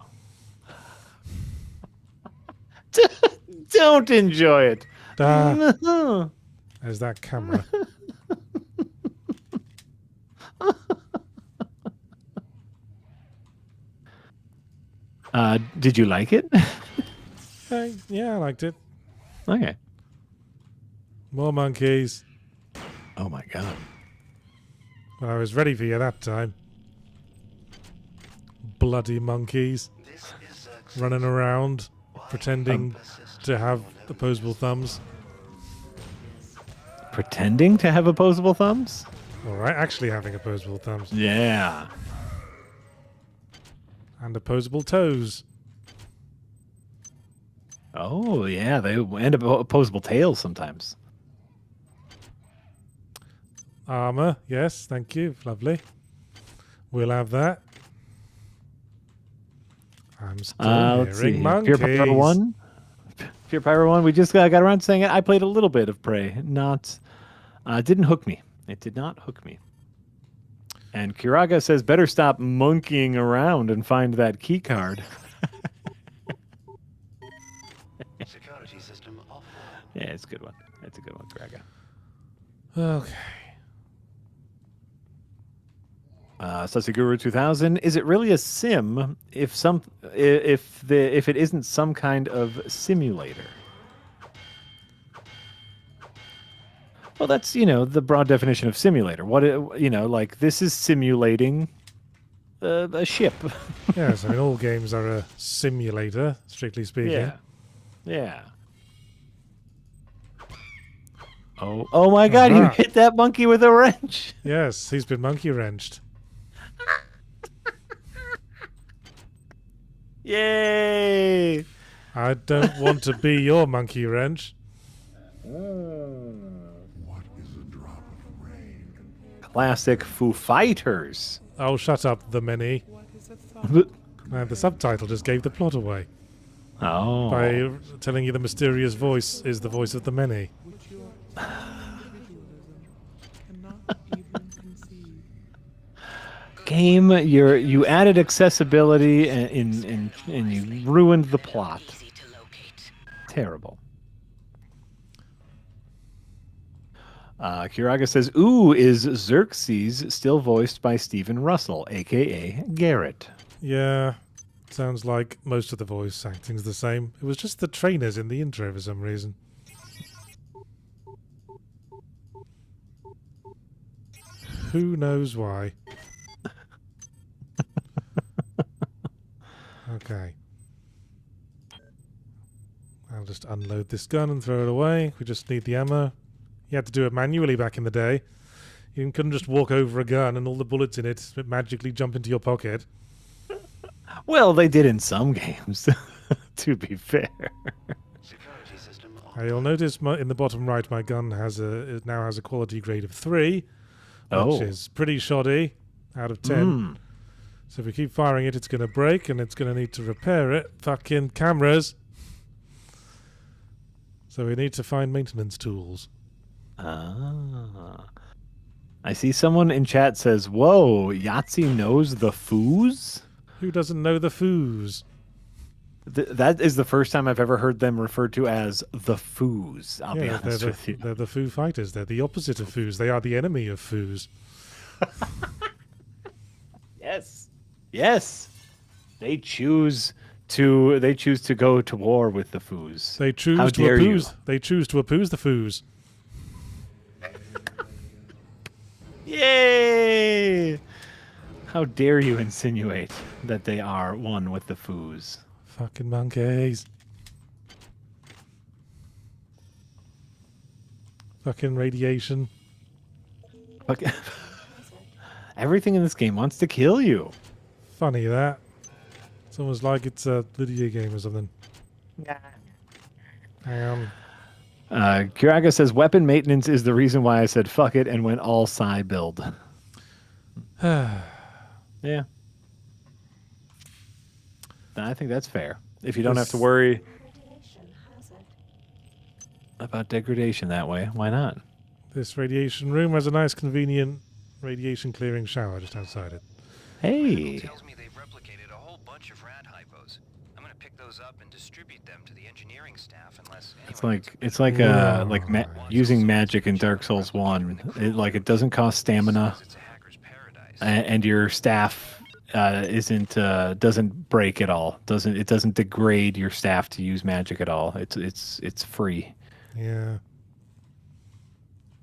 Don't enjoy it. There's that camera. Did you like it? Yeah, I liked it. Okay. More monkeys. Oh my God. Well, I was ready for you that time. Bloody monkeys. Running around, pretending to have opposable thumbs. Pretending to have opposable thumbs? Alright, actually having opposable thumbs. Yeah. And opposable toes. Oh, yeah. They end up opposable tails sometimes. Armor, yes, thank you. Lovely. We'll have that. I'm still Let's see. hearing Here. monkeys. Pure Pyro 1. Pure Pyro 1. We just got around to saying it. I played a little bit of Prey. Not... didn't hook me. It did not hook me. And Kiraga says, better stop monkeying around and find that key card. Security system off. Yeah, it's a good one. It's a good one, Kiraga. Okay. Sasiguru 2000. Is it really a sim if it isn't some kind of simulator? Well, that's the broad definition of simulator. Like this is simulating a ship. Yes, I mean, all games are a simulator, strictly speaking. Yeah. Yeah. Oh my God! You Aha. hit that monkey with a wrench. Yes, he's been monkey wrenched. Yay! I don't want to be your monkey wrench. Classic Foo Fighters. Oh, shut up, the many. The subtitle just gave the plot away Oh. by telling you the mysterious voice is the voice of the many. Game, you added accessibility and you ruined the plot. Easy to locate. Terrible. Kiraga says, "Ooh, is Xerxes still voiced by Stephen Russell, aka Garrett?" Yeah, sounds like most of the voice acting's the same. It was just the trainers in the intro for some reason. Who knows why? Okay. I'll just unload this gun and throw it away. We just need the ammo. You had to do it manually back in the day. You couldn't just walk over a gun and all the bullets in it magically jump into your pocket. Well, they did in some games, to be fair. Security system off. You'll notice in the bottom right, my gun it now has a quality grade of 3, which is pretty shoddy out of 10. So if we keep firing it, it's going to break and it's going to need to repair it. Fucking cameras. So we need to find maintenance tools. I see someone in chat says, "Whoa, Yahtzee knows the foos." Who doesn't know the foos? That is the first time I've ever heard them referred to as the Foos. I'll be Yeah, honest with you. they're the Foo Fighters. They're the opposite of Foos. They are the enemy of Foos. Yes. Yes. They choose to go to war with the Foos. They choose How to dare you. oppose. They choose to oppose the Foos. Yay! How dare you insinuate that they are one with the Foos? Fucking monkeys. Fucking radiation. Fuck. Everything in this game wants to kill you. Funny that. It's almost like it's a video game or something. Kiraga says weapon maintenance is the reason why I said fuck it and went all psi build. Yeah. I think that's fair. If you don't have to worry about degradation that way, why not? This radiation room has a nice, convenient radiation clearing shower just outside it. Hey. Tells me they've replicated a whole bunch of rad hypos. I'm gonna pick those up and distribute them to the engineering staff unless It's like using magic in Dark Souls 1. It doesn't cost stamina, it's a hacker's paradise. and your staff doesn't break at all. It doesn't degrade your staff to use magic at all. It's free. Yeah.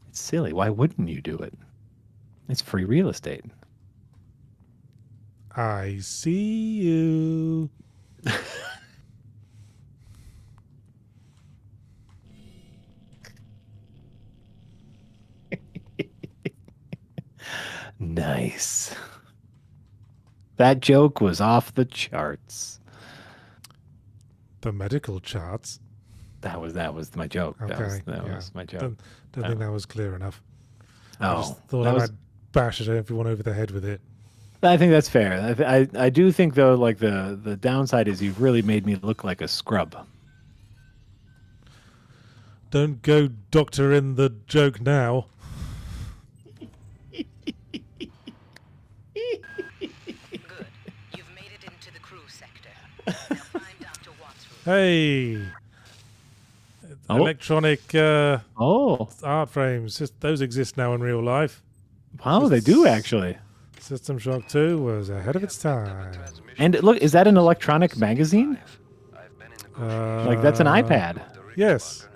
It's silly. Why wouldn't you do it? It's free real estate. I see you. Nice. That joke was off the charts. The medical charts. That was my joke. Okay. That was my joke. Don't think that was clear enough. I Oh, just thought that I was, might bash everyone over the head with it. I think that's fair. I do think though, like the downside is you've really made me look like a scrub. Don't go doctor in the joke now. Good. You've made it into the crew sector. Now find Dr. Watts' room. Hey. Oh. Electronic Oh, art frames. Those exist now in real life. wow, they do actually. System Shock 2 was ahead of its time. And look, is that an electronic magazine? Like that's an Uh, iPad. Yes.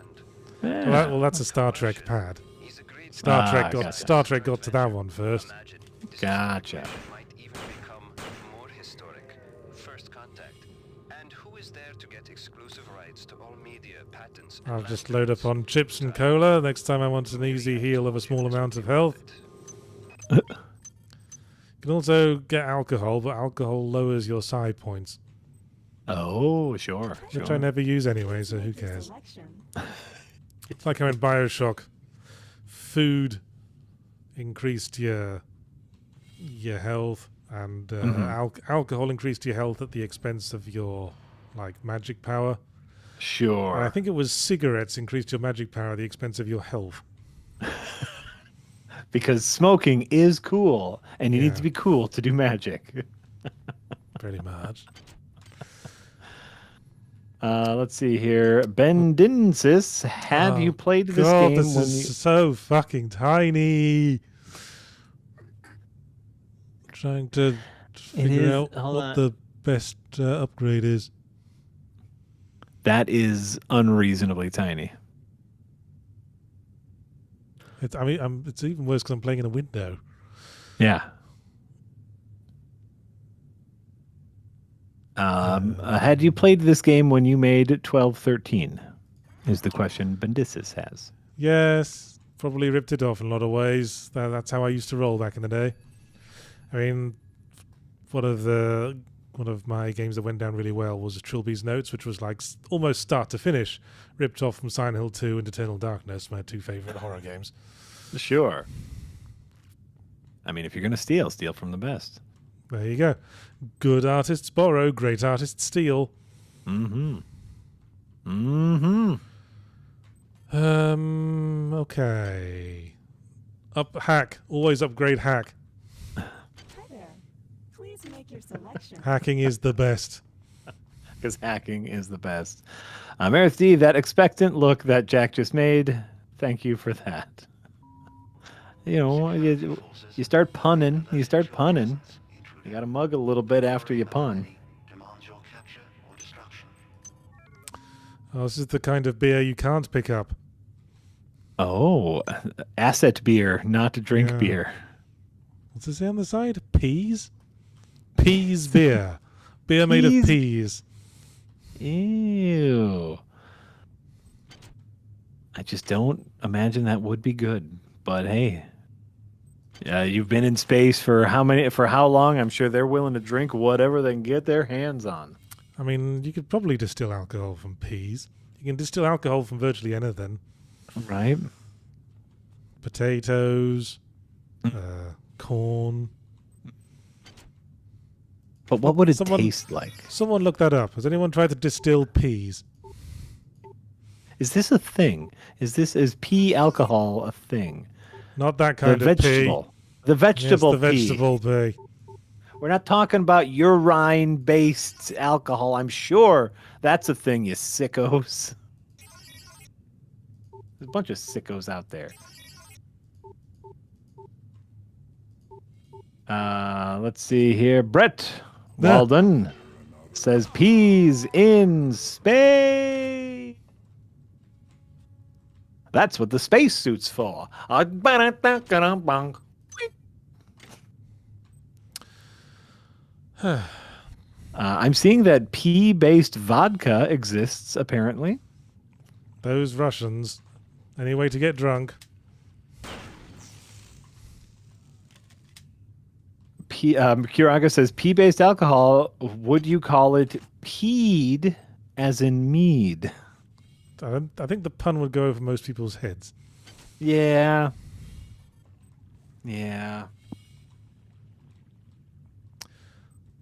Yeah. Well, that's a Star Trek pad. Star Trek gotcha. got to that one first. Gotcha. Might even become more historic. First contact. And who is there to get exclusive rights to all media, patents, and I'll just load up on chips and cola next time I want an easy heal of a small amount of health. You can also get alcohol, but alcohol lowers your psi points, Oh, sure. which I never use anyway, so who cares? It's like how in Bioshock, food increased your health, and alcohol increased your health at the expense of your magic power. Sure. And I think it was cigarettes increased your magic power at the expense of your health. Because smoking is cool, and you Yeah. need to be cool to do magic. Pretty much. Let's see here. Bendinsis, have Oh, you played this God, game this when is so fucking tiny. Trying to figure is- out hold what on. the best upgrade is. That is unreasonably tiny. It's even worse because I'm playing in a window. Yeah. Had you played this game when you made 1213? Is the question Bendisis has. Yes, probably ripped it off in a lot of ways. That's how I used to roll back in the day. I mean, one of my games that went down really well was Trilby's Notes, which was like almost start to finish, ripped off from Silent Hill 2 and Eternal Darkness, my two favorite horror games. Sure. I mean, if you're going to steal from the best. There you go. Good artists borrow, great artists steal. Mm-hmm. Mm-hmm. Okay. Hack. Always upgrade hack. Hi there. Please make your selection. Hacking is the best. Because hacking is the best. Meredith D, that expectant look that Jack just made, thank you for that. You start punning. You start punning. You got to mug a little bit after you pun. Oh, this is the kind of beer you can't pick up. Oh, asset beer, not drink beer. What's it say on the side? Peas? Peas beer. Beer made of peas. Ew. I just don't imagine that would be good. But hey, you've been in space for how long? I'm sure they're willing to drink whatever they can get their hands on. I mean, you could probably distill alcohol from peas. You can distill alcohol from virtually anything. Right. Potatoes, corn. But what would it taste like? Someone look that up. Has anyone tried to distill peas? Is this a thing? Is pea alcohol a thing? Not that kind of vegetable. pea. The vegetable yes, the vegetable pea. We're not talking about urine-based alcohol. I'm sure that's a thing, you sickos. There's a bunch of sickos out there. Let's see here. Brett Walden says peas in space. That's what the spacesuit's for. I'm seeing that pea-based vodka exists, apparently. Those Russians. Any way to get drunk? Kiraga says, pea-based alcohol, would you call it peed as in mead? I think the pun would go over most people's heads. Yeah. Yeah.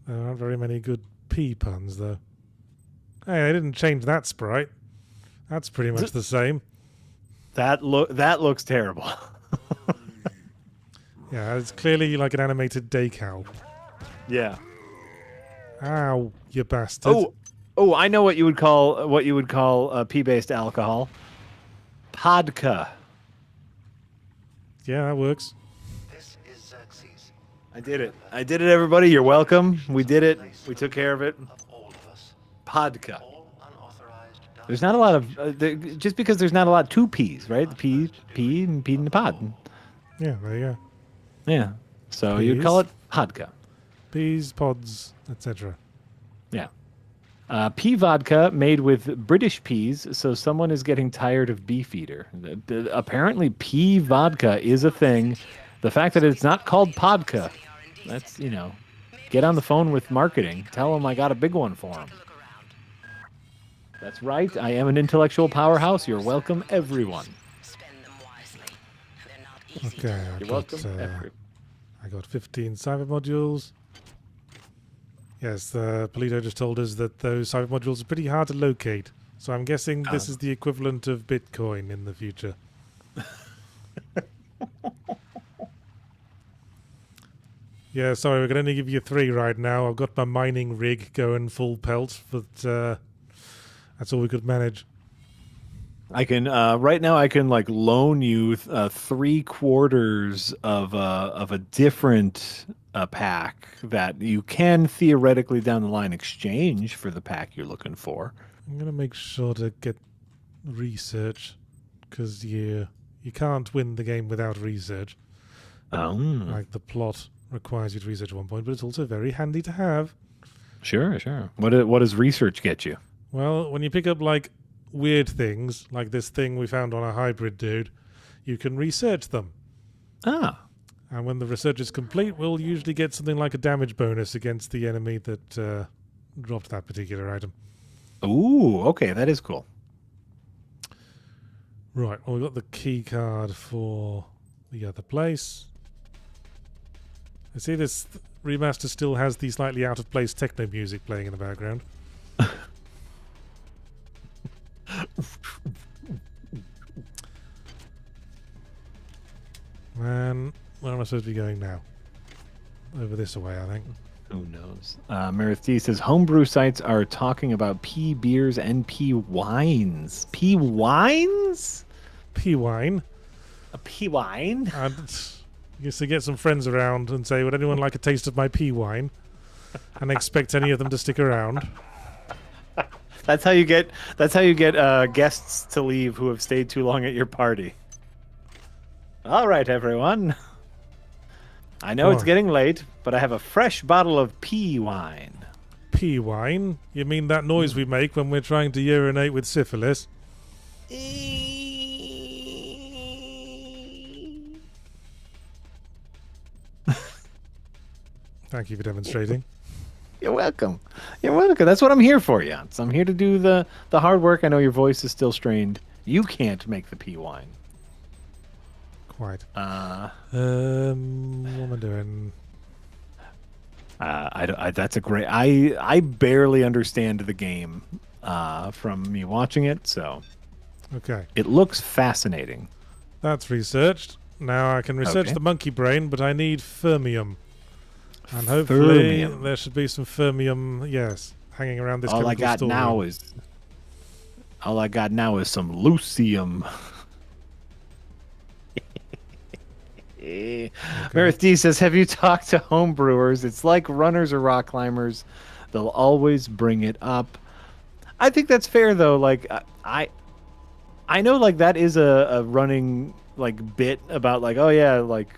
There aren't very many good pea puns, though. Hey, they didn't change that sprite. That's pretty much the same. That looks terrible. Yeah, it's clearly like an animated day cow. Yeah. Ow, you bastard. Oh, I know what you would call pea-based alcohol. Podka. Yeah, that works. This is Xerxes. I did it, everybody. You're welcome. We did it. We took care of it. Podka. There's not a lot of just because there's not a lot to peas, right? The pea in the pod. Yeah, there you go. Yeah. So Peas. you'd call it podka. Peas, pods, etc. Yeah. Pea vodka made with British peas, so someone is getting tired of Beefeater. Apparently, pea vodka is a thing. The fact that it's not called podka, that's, get on the phone with marketing. Tell them I got a big one for them. That's right. I am an intellectual powerhouse. You're welcome, everyone. Okay, You're welcome, I got 15 cyber modules. Yes, Polito just told us that those cyber modules are pretty hard to locate. So I'm guessing this is the equivalent of Bitcoin in the future. Yeah, sorry, we can only give you 3 right now. I've got my mining rig going full pelt, but that's all we could manage. I can right now. I can loan you 3/4 of a different pack that you can theoretically down the line exchange for the pack you're looking for. I'm gonna make sure to get research because you can't win the game without research. Like the plot requires you to research at one point, but it's also very handy to have. Sure. What does research get you? Well, when you pick up weird things, like this thing we found on a hybrid dude, you can research them. Ah. And when the research is complete, we'll usually get something like a damage bonus against the enemy that dropped that particular item. Ooh, okay, that is cool. Right, well, we've got the key card for the other place. I see this remaster still has the slightly out-of-place techno music playing in the background. Man, where am I supposed to be going now? Over this way, I think. Who knows? Meredith D says homebrew sites are talking about P beers and P wines. P wines? P wine. A P wine? And used to get some friends around and say, would anyone like a taste of my P wine? And expect any of them to stick around. That's how you get guests to leave who have stayed too long at your party. All right, everyone. I know it's getting late, but I have a fresh bottle of pea wine. Pea wine? You mean that noise we make when we're trying to urinate with syphilis? Thank you for demonstrating. You're welcome. You're welcome. That's what I'm here for, Yance. I'm here to do the hard work. I know your voice is still strained. You can't make the pea wine. Quite. What am I doing? That's a great. I barely understand the game from me watching it, so Okay. it looks fascinating. That's researched. Now I can research the monkey brain, but I need fermium. And hopefully there should be some fermium, yes, hanging around this chemical storeroom. All I got now is some lucium. Okay. Meredith D says, have you talked to homebrewers? It's like runners or rock climbers. They'll always bring it up. I think that's fair, though. Like, I know, like, that is a running, like, bit about, like, oh, yeah, like,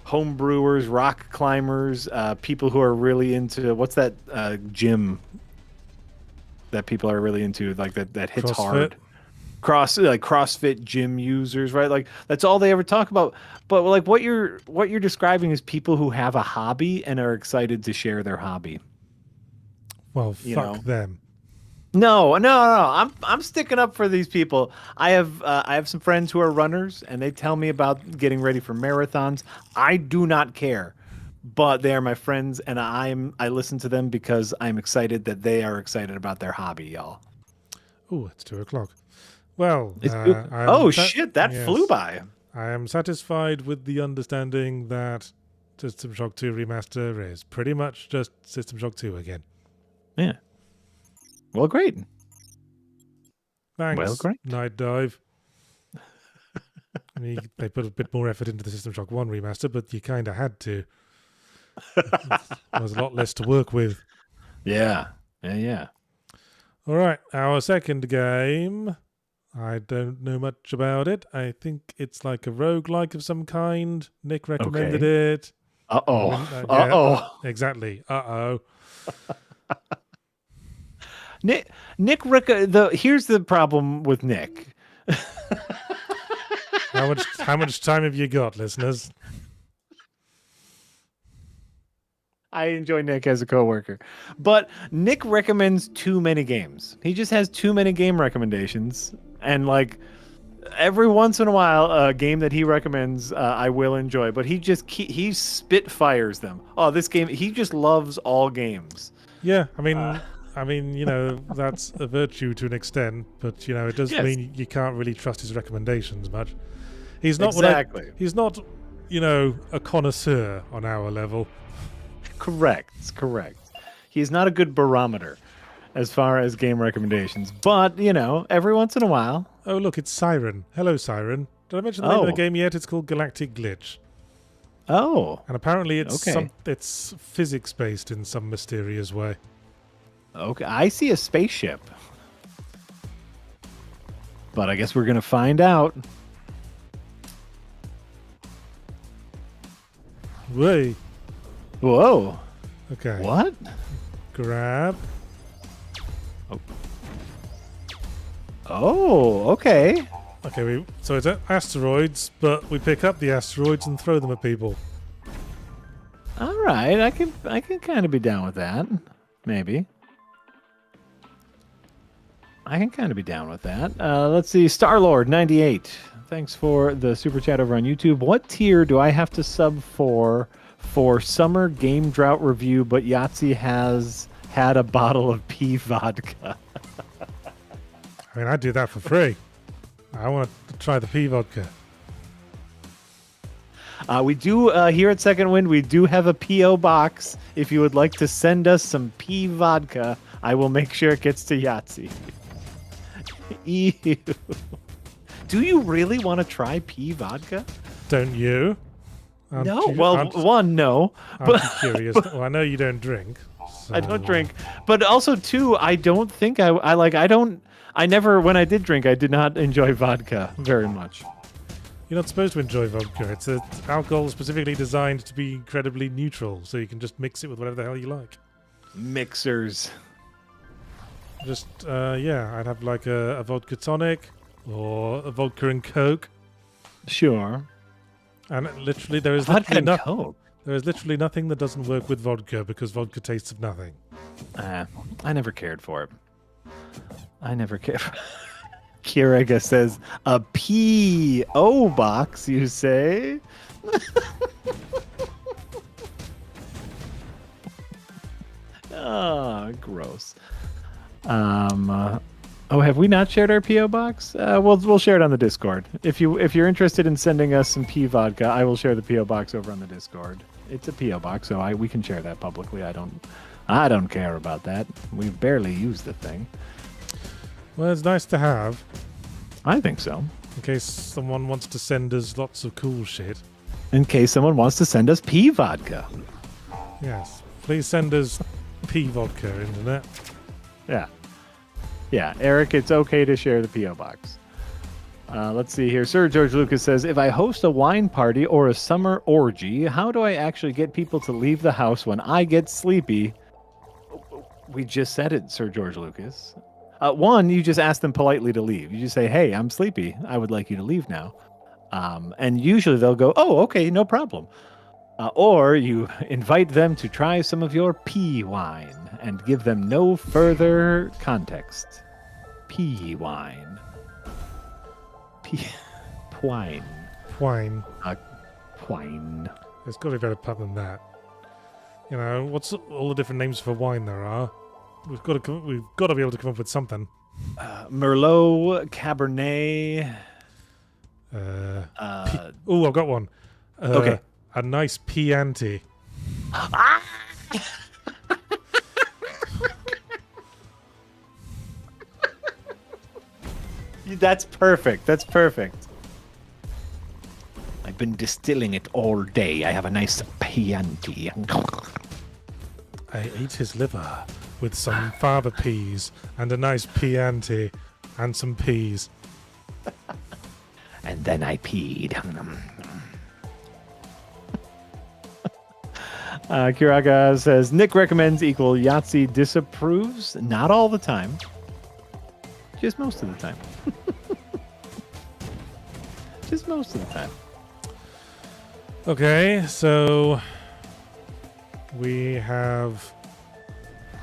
homebrewers, rock climbers, people who are really into, what's that gym that people are really into, like, that hits CrossFit? hard? CrossFit gym users, right? Like that's all they ever talk about. But like what you're describing is people who have a hobby and are excited to share their hobby. Well, fuck them. No. I'm sticking up for these people. I have some friends who are runners, and they tell me about getting ready for marathons. I do not care, but they are my friends, and I listen to them because I'm excited that they are excited about their hobby, y'all. Oh, it's 2:00. Well, shit, that flew by. I am satisfied with the understanding that System Shock 2 Remaster is pretty much just System Shock 2 again. Yeah. Well, great. Thanks, well, great. Night Dive. I mean, they put a bit more effort into the System Shock 1 Remaster, but you kind of had to. There was a lot less to work with. Yeah. All right, our second game. I don't know much about it. I think it's like a roguelike of some kind. Nick recommended it. Exactly. Nick here's the problem with Nick. How much time have you got, listeners? I enjoy Nick as a coworker, but Nick recommends too many games. He just has too many game recommendations, and like every once in a while, a game that he recommends, I will enjoy. But he spitfires them. Oh, this game! He just loves all games. Yeah, I mean, you know, that's a virtue to an extent, but you know, it does mean you can't really trust his recommendations much. He's not he's not, you know, a connoisseur on our level. Correct. He's not a good barometer as far as game recommendations, but you know, every once in a while. Oh, look, it's Siren. Hello, Siren. Did I mention the name of the game yet? It's called Galactic Glitch. Oh. And apparently it's physics based in some mysterious way. Okay, I see a spaceship. But I guess we're going to find out. Wait. Whoa. Okay. What? Grab. Oh, okay. Okay, so it's asteroids, but we pick up the asteroids and throw them at people. All right, I can kind of be down with that. Maybe. I can kind of be down with that. Let's see, Starlord98. Thanks for the super chat over on YouTube. What tier do I have to sub for summer game drought review, but Yahtzee has had a bottle of pea vodka? I mean, I'd do that for free. I want to try the pea vodka. We do, here at Second Wind, we do have a P.O. box. If you would like to send us some P vodka, I will make sure it gets to Yahtzee. Ew. Do you really want to try P vodka? Don't you? No. One, no. I'm curious. Well, I know you don't drink. So. I don't drink. But also, two, I don't think I never, when I did drink, I did not enjoy vodka very much. You're not supposed to enjoy vodka. It's alcohol specifically designed to be incredibly neutral, so you can just mix it with whatever the hell you like. Mixers. Just, yeah, I'd have like a vodka tonic or a vodka and Coke. Sure. And literally, there is literally nothing that doesn't work with vodka because vodka tastes of nothing. I never cared for it. I never cared. Kiriga says, a P.O. box, you say? Oh, gross. Have we not shared our P.O. box? We'll share it on the Discord. If you're interested in sending us some P vodka, I will share the P.O. box over on the Discord. It's a P.O. box, so we can share that publicly. I don't care about that. We barely use the thing. Well, it's nice to have. I think so. In case someone wants to send us lots of cool shit. In case someone wants to send us P vodka. Yes. Please send us P vodka, internet. Yeah. Yeah, Eric, it's okay to share the P.O. box. Let's see here. Sir George Lucas says, if I host a wine party or a summer orgy, how do I actually get people to leave the house when I get sleepy? We just said it, Sir George Lucas. One, you just ask them politely to leave. You just say, hey, I'm sleepy. I would like you to leave now. And usually they'll go, oh, okay, no problem. Or you invite them to try some of your pea wine and give them no further context. Pea wine. Wine. Wine. Wine. There's got to be a better pub than that. You know, what's all the different names for wine there are? We've got to be able to come up with something. Merlot, Cabernet. Oh, I've got one. Okay. A nice Chianti. That's perfect. That's perfect. I've been distilling it all day. I have a nice Chianti. I ate his liver with some fava peas and a nice Chianti and some peas. And then I peed. Kiraga says, Nick recommends equal Yahtzee disapproves. Not all the time. Just most of the time. Just most of the time. Okay, so we have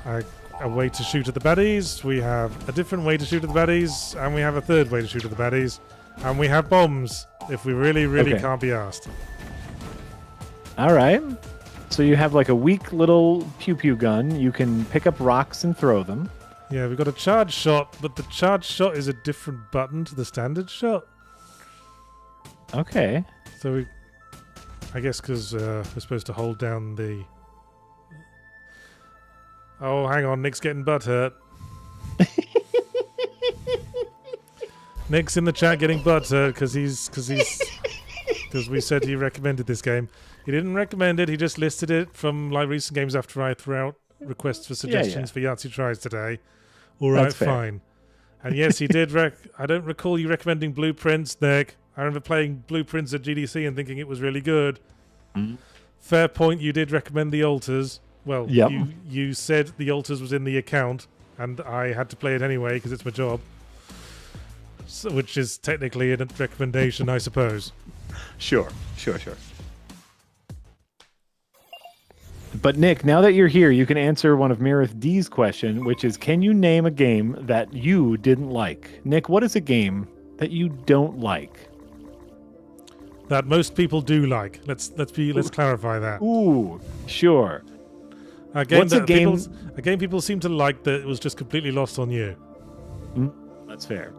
a way to shoot at the baddies, we have a different way to shoot at the baddies, and we have a third way to shoot at the baddies, and we have bombs if we really can't be asked. All right. So you have like a weak little pew-pew gun. You can pick up rocks and throw them. Yeah, we've got a charge shot, but the charge shot is a different button to the standard shot. Okay. So I guess because we're supposed to hold down the... Oh, hang on, Nick's getting butthurt. Nick's in the chat getting butthurt because we said he recommended this game. He didn't recommend it, he just listed it from like recent games after I threw out requests for suggestions for Yahtzee tries today. All right, fine. And yes, he did. I don't recall you recommending Blueprints, Nick. I remember playing Blueprints at GDC and thinking it was really good. Mm. Fair point, you did recommend the Altars. Well, you said the Altars was in the account, and I had to play it anyway because it's my job. So, which is technically a recommendation, I suppose. Sure. But Nick, now that you're here, you can answer one of Mirith D's question, which is, can you name a game that you didn't like? Nick, what is a game that you don't like? That most people do like. Let's clarify that. Ooh, sure. A game people seem to like that was just completely lost on you. That's fair.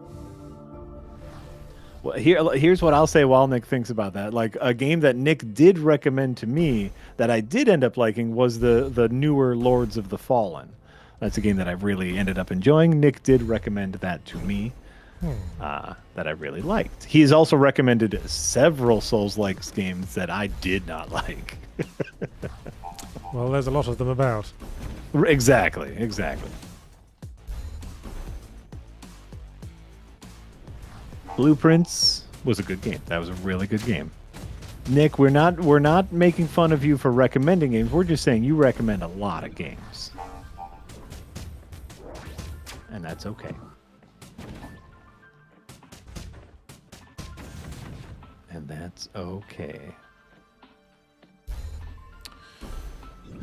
Well, here's what I'll say while Nick thinks about that. Like a game that Nick did recommend to me that I did end up liking was the newer Lords of the Fallen. That's a game that I really ended up enjoying. Nick did recommend that to me. That I really liked. He's also recommended several Souls-like games that I did not like. Well, there's a lot of them about. Exactly. Blueprints was a good game. That was a really good game. Nick, we're not making fun of you for recommending games. We're just saying you recommend a lot of games. And that's okay. And that's okay.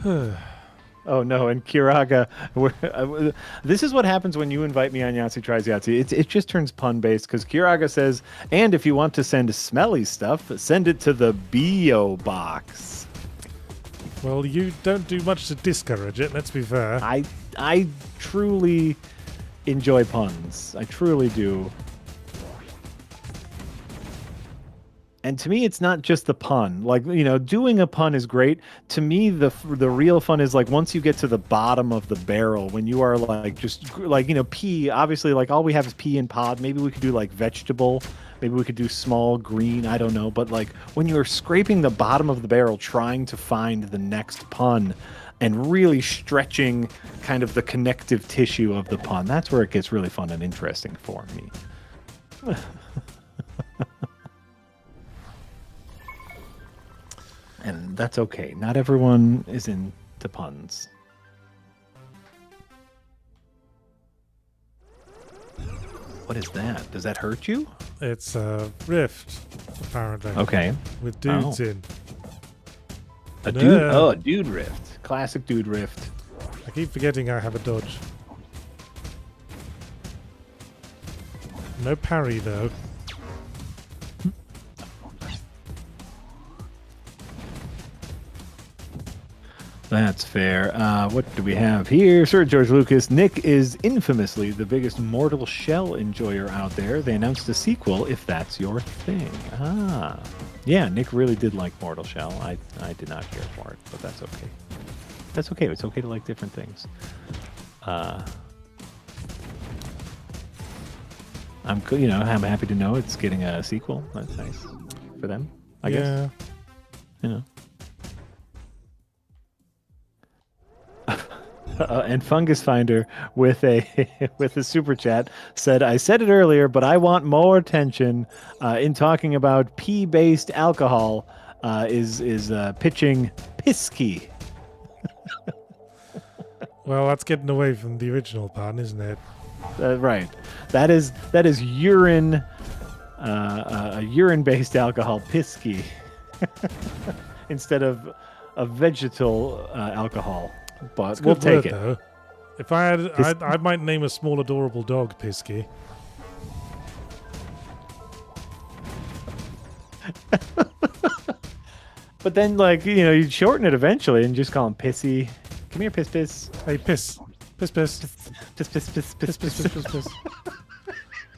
Oh no, and Kiraga, this is what happens when you invite me on Yahtzee Tries Yahtzee. It just turns pun-based, because Kiraga says, and if you want to send smelly stuff, send it to the B.O. box. Well, you don't do much to discourage it, let's be fair. I truly enjoy puns. I truly do. And to me, it's not just the pun. Like, you know, doing a pun is great. To me, the real fun is like once you get to the bottom of the barrel, when you are like just like, you know, pea. Obviously, like all we have is pea and pod. Maybe we could do like vegetable. Maybe we could do small green. I don't know. But like when you are scraping the bottom of the barrel, trying to find the next pun, and really stretching kind of the connective tissue of the pun, that's where it gets really fun and interesting for me. And that's okay. Not everyone is into puns. What is that? Does that hurt you? It's a rift, apparently. Okay. With dudes in. A dude? Oh, a dude rift. Classic dude rift. I keep forgetting I have a dodge. No parry, though. That's fair. What do we have here? Sir George Lucas. Nick is infamously the biggest Mortal Shell enjoyer out there. They announced a sequel, if that's your thing. Ah. Yeah, Nick really did like Mortal Shell. I did not care for it, but that's okay. That's okay. It's okay to like different things. I'm happy to know it's getting a sequel. That's nice for them, I guess. You know. And Fungus Finder with a super chat said, "I said it earlier, but I want more attention in talking about pea-based alcohol. Is pitching Pisky." Well, that's getting away from the original pun, isn't it? Right. That is urine, a urine-based alcohol, Pisky, instead of a vegetal alcohol. But we'll take it. Though. If I had, I might name a small, adorable dog Pisky. But then, like, you know, you'd shorten it eventually and just call him Pissy. Come here, Piss Piss. Hey, Piss. Piss Piss. Piss Piss Piss Piss Piss Piss Piss Piss.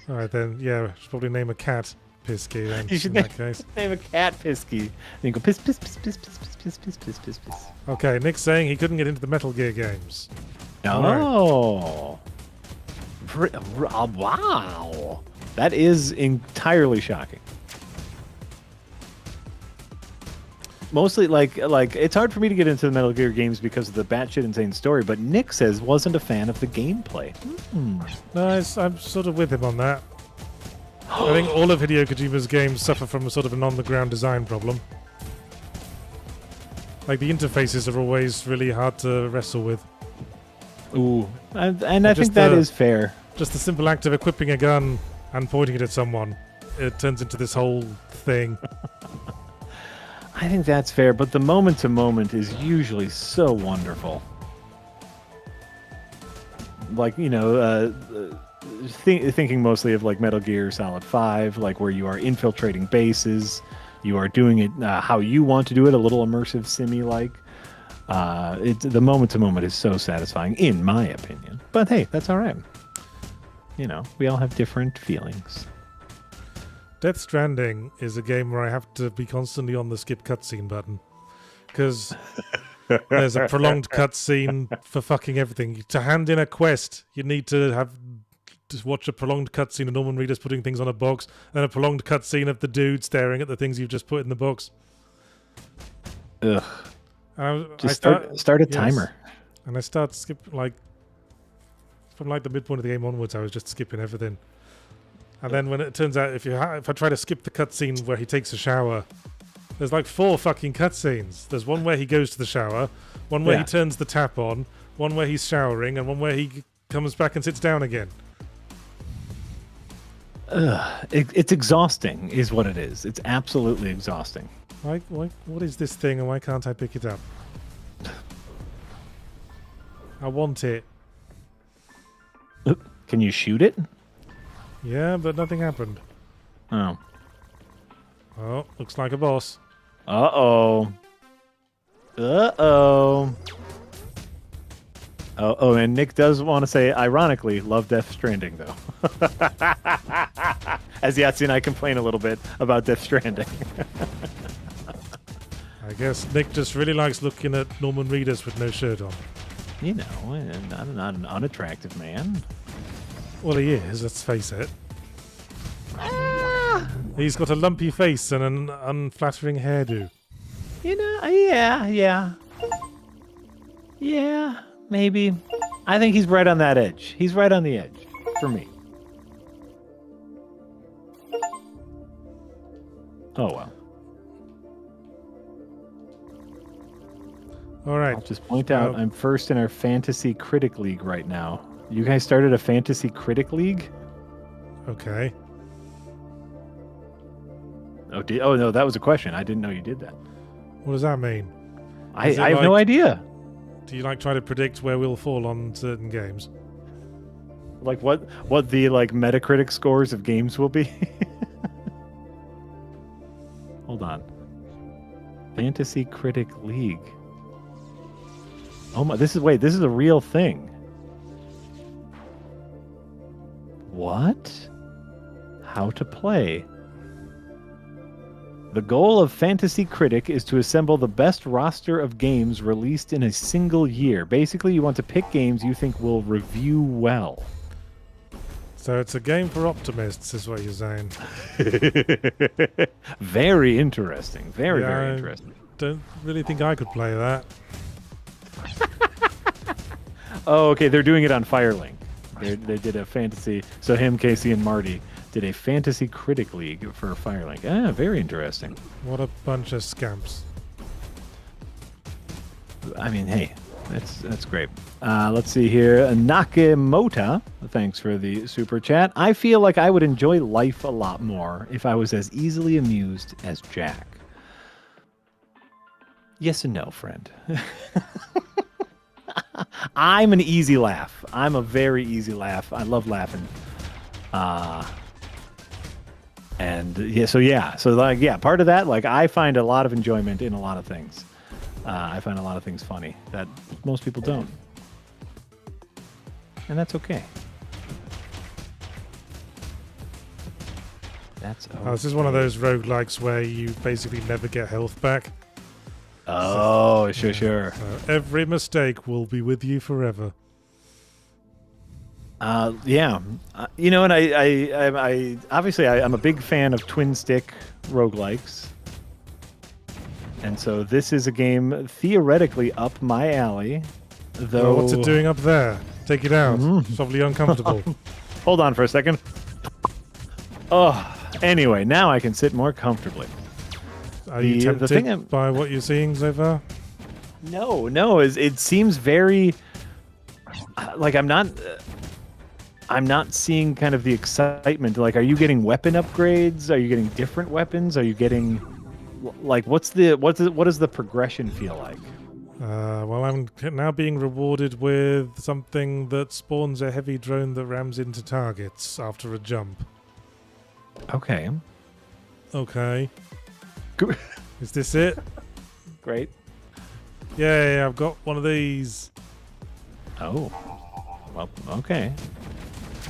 All right, then. Yeah, I should probably name a cat Pisky then. You should in that case. Name a cat Pisky. And you go Piss Piss Piss Piss Piss Piss Piss Piss Piss Piss Piss. Okay, Nick's saying he couldn't get into the Metal Gear games. Oh. Wow. That is entirely shocking. Mostly, like it's hard for me to get into the Metal Gear games because of the batshit insane story, but Nick says wasn't a fan of the gameplay. Nice, I'm sort of with him on that. I think all of Hideo Kojima's games suffer from a sort of an on-the-ground design problem. Like, the interfaces are always really hard to wrestle with. Ooh, and I think that is fair. Just the simple act of equipping a gun and pointing it at someone, it turns into this whole thing. I think that's fair, but the moment-to-moment is usually so wonderful. Like, you know, thinking mostly of like Metal Gear Solid 5, like where you are infiltrating bases, you are doing it how you want to do it, a little immersive simi-like. The moment-to-moment is so satisfying, in my opinion. But hey, that's all right. You know, we all have different feelings. Death Stranding is a game where I have to be constantly on the skip cutscene button. Because there's a prolonged cutscene for fucking everything. To hand in a quest, you need to watch a prolonged cutscene of Norman Reedus putting things on a box, and a prolonged cutscene of the dude staring at the things you've just put in the box. Ugh. Just start a timer. And I start skipping, like, from like the midpoint of the game onwards, I was just skipping everything. And then when it turns out, if I try to skip the cutscene where he takes a shower, there's like 4 fucking cutscenes. There's one where he goes to the shower, one where he turns the tap on, one where he's showering, and one where he comes back and sits down again. It's exhausting, is what it is. It's absolutely exhausting. What is this thing, and why can't I pick it up? I want it. Can you shoot it? Yeah, but nothing happened. Oh. Oh, looks like a boss. Uh-oh. Uh-oh. Oh, and Nick does want to say, ironically, love Death Stranding, though. As Yahtzee and I complain a little bit about Death Stranding. I guess Nick just really likes looking at Norman Reedus with no shirt on. You know, I'm not an unattractive man. Well, he is, let's face it. He's got a lumpy face and an unflattering hairdo. You know, yeah, maybe. I think he's right on that edge. He's right on the edge, for me. Oh, well. All right. I'll just point out, I'm first in our Fantasy Critic League right now. You guys started a Fantasy Critic League? Okay. Oh, no, that was a question. I didn't know you did that. What does that mean? I have no idea. Do you like try to predict where we'll fall on certain games? Like what the like Metacritic scores of games will be? Hold on. Fantasy Critic League. Oh my, this is a real thing. What? How to play? The goal of Fantasy Critic is to assemble the best roster of games released in a single year. Basically, you want to pick games you think will review well. So it's a game for optimists, is what you're saying. Very interesting. Very interesting. Don't really think I could play that. Oh, okay. They're doing it on Firelink. They did a fantasy. So him, Casey, and Marty did a Fantasy Critic League for Firelink. Ah, very interesting. What a bunch of scamps. I mean, hey, that's great. Let's see here. Nakemota, thanks for the super chat. I feel like I would enjoy life a lot more if I was as easily amused as Jack. Yes and no, friend. I'm an easy laugh. I'm a very easy laugh. I love laughing. So part of that, like, I find a lot of enjoyment in a lot of things. I find a lot of things funny that most people don't. And that's okay. That's okay. Oh, this is one of those roguelikes where you basically never get health back. Oh, sure. Every mistake will be with you forever. Yeah. You know, and I obviously I'm a big fan of twin stick roguelikes. And so this is a game theoretically up my alley. Though what's it doing up there? Take it out. It's awfully uncomfortable. Hold on for a second. Oh, anyway, now I can sit more comfortably. Are you tempted by what you're seeing so far? No. It seems very like I'm not seeing kind of the excitement. Like, are you getting weapon upgrades? Are you getting different weapons? Are you getting like what does the progression feel like? Well, I'm now being rewarded with something that spawns a heavy drone that rams into targets after a jump. Okay. Is this it? Great. Yeah, I've got one of these. Oh. Well, okay.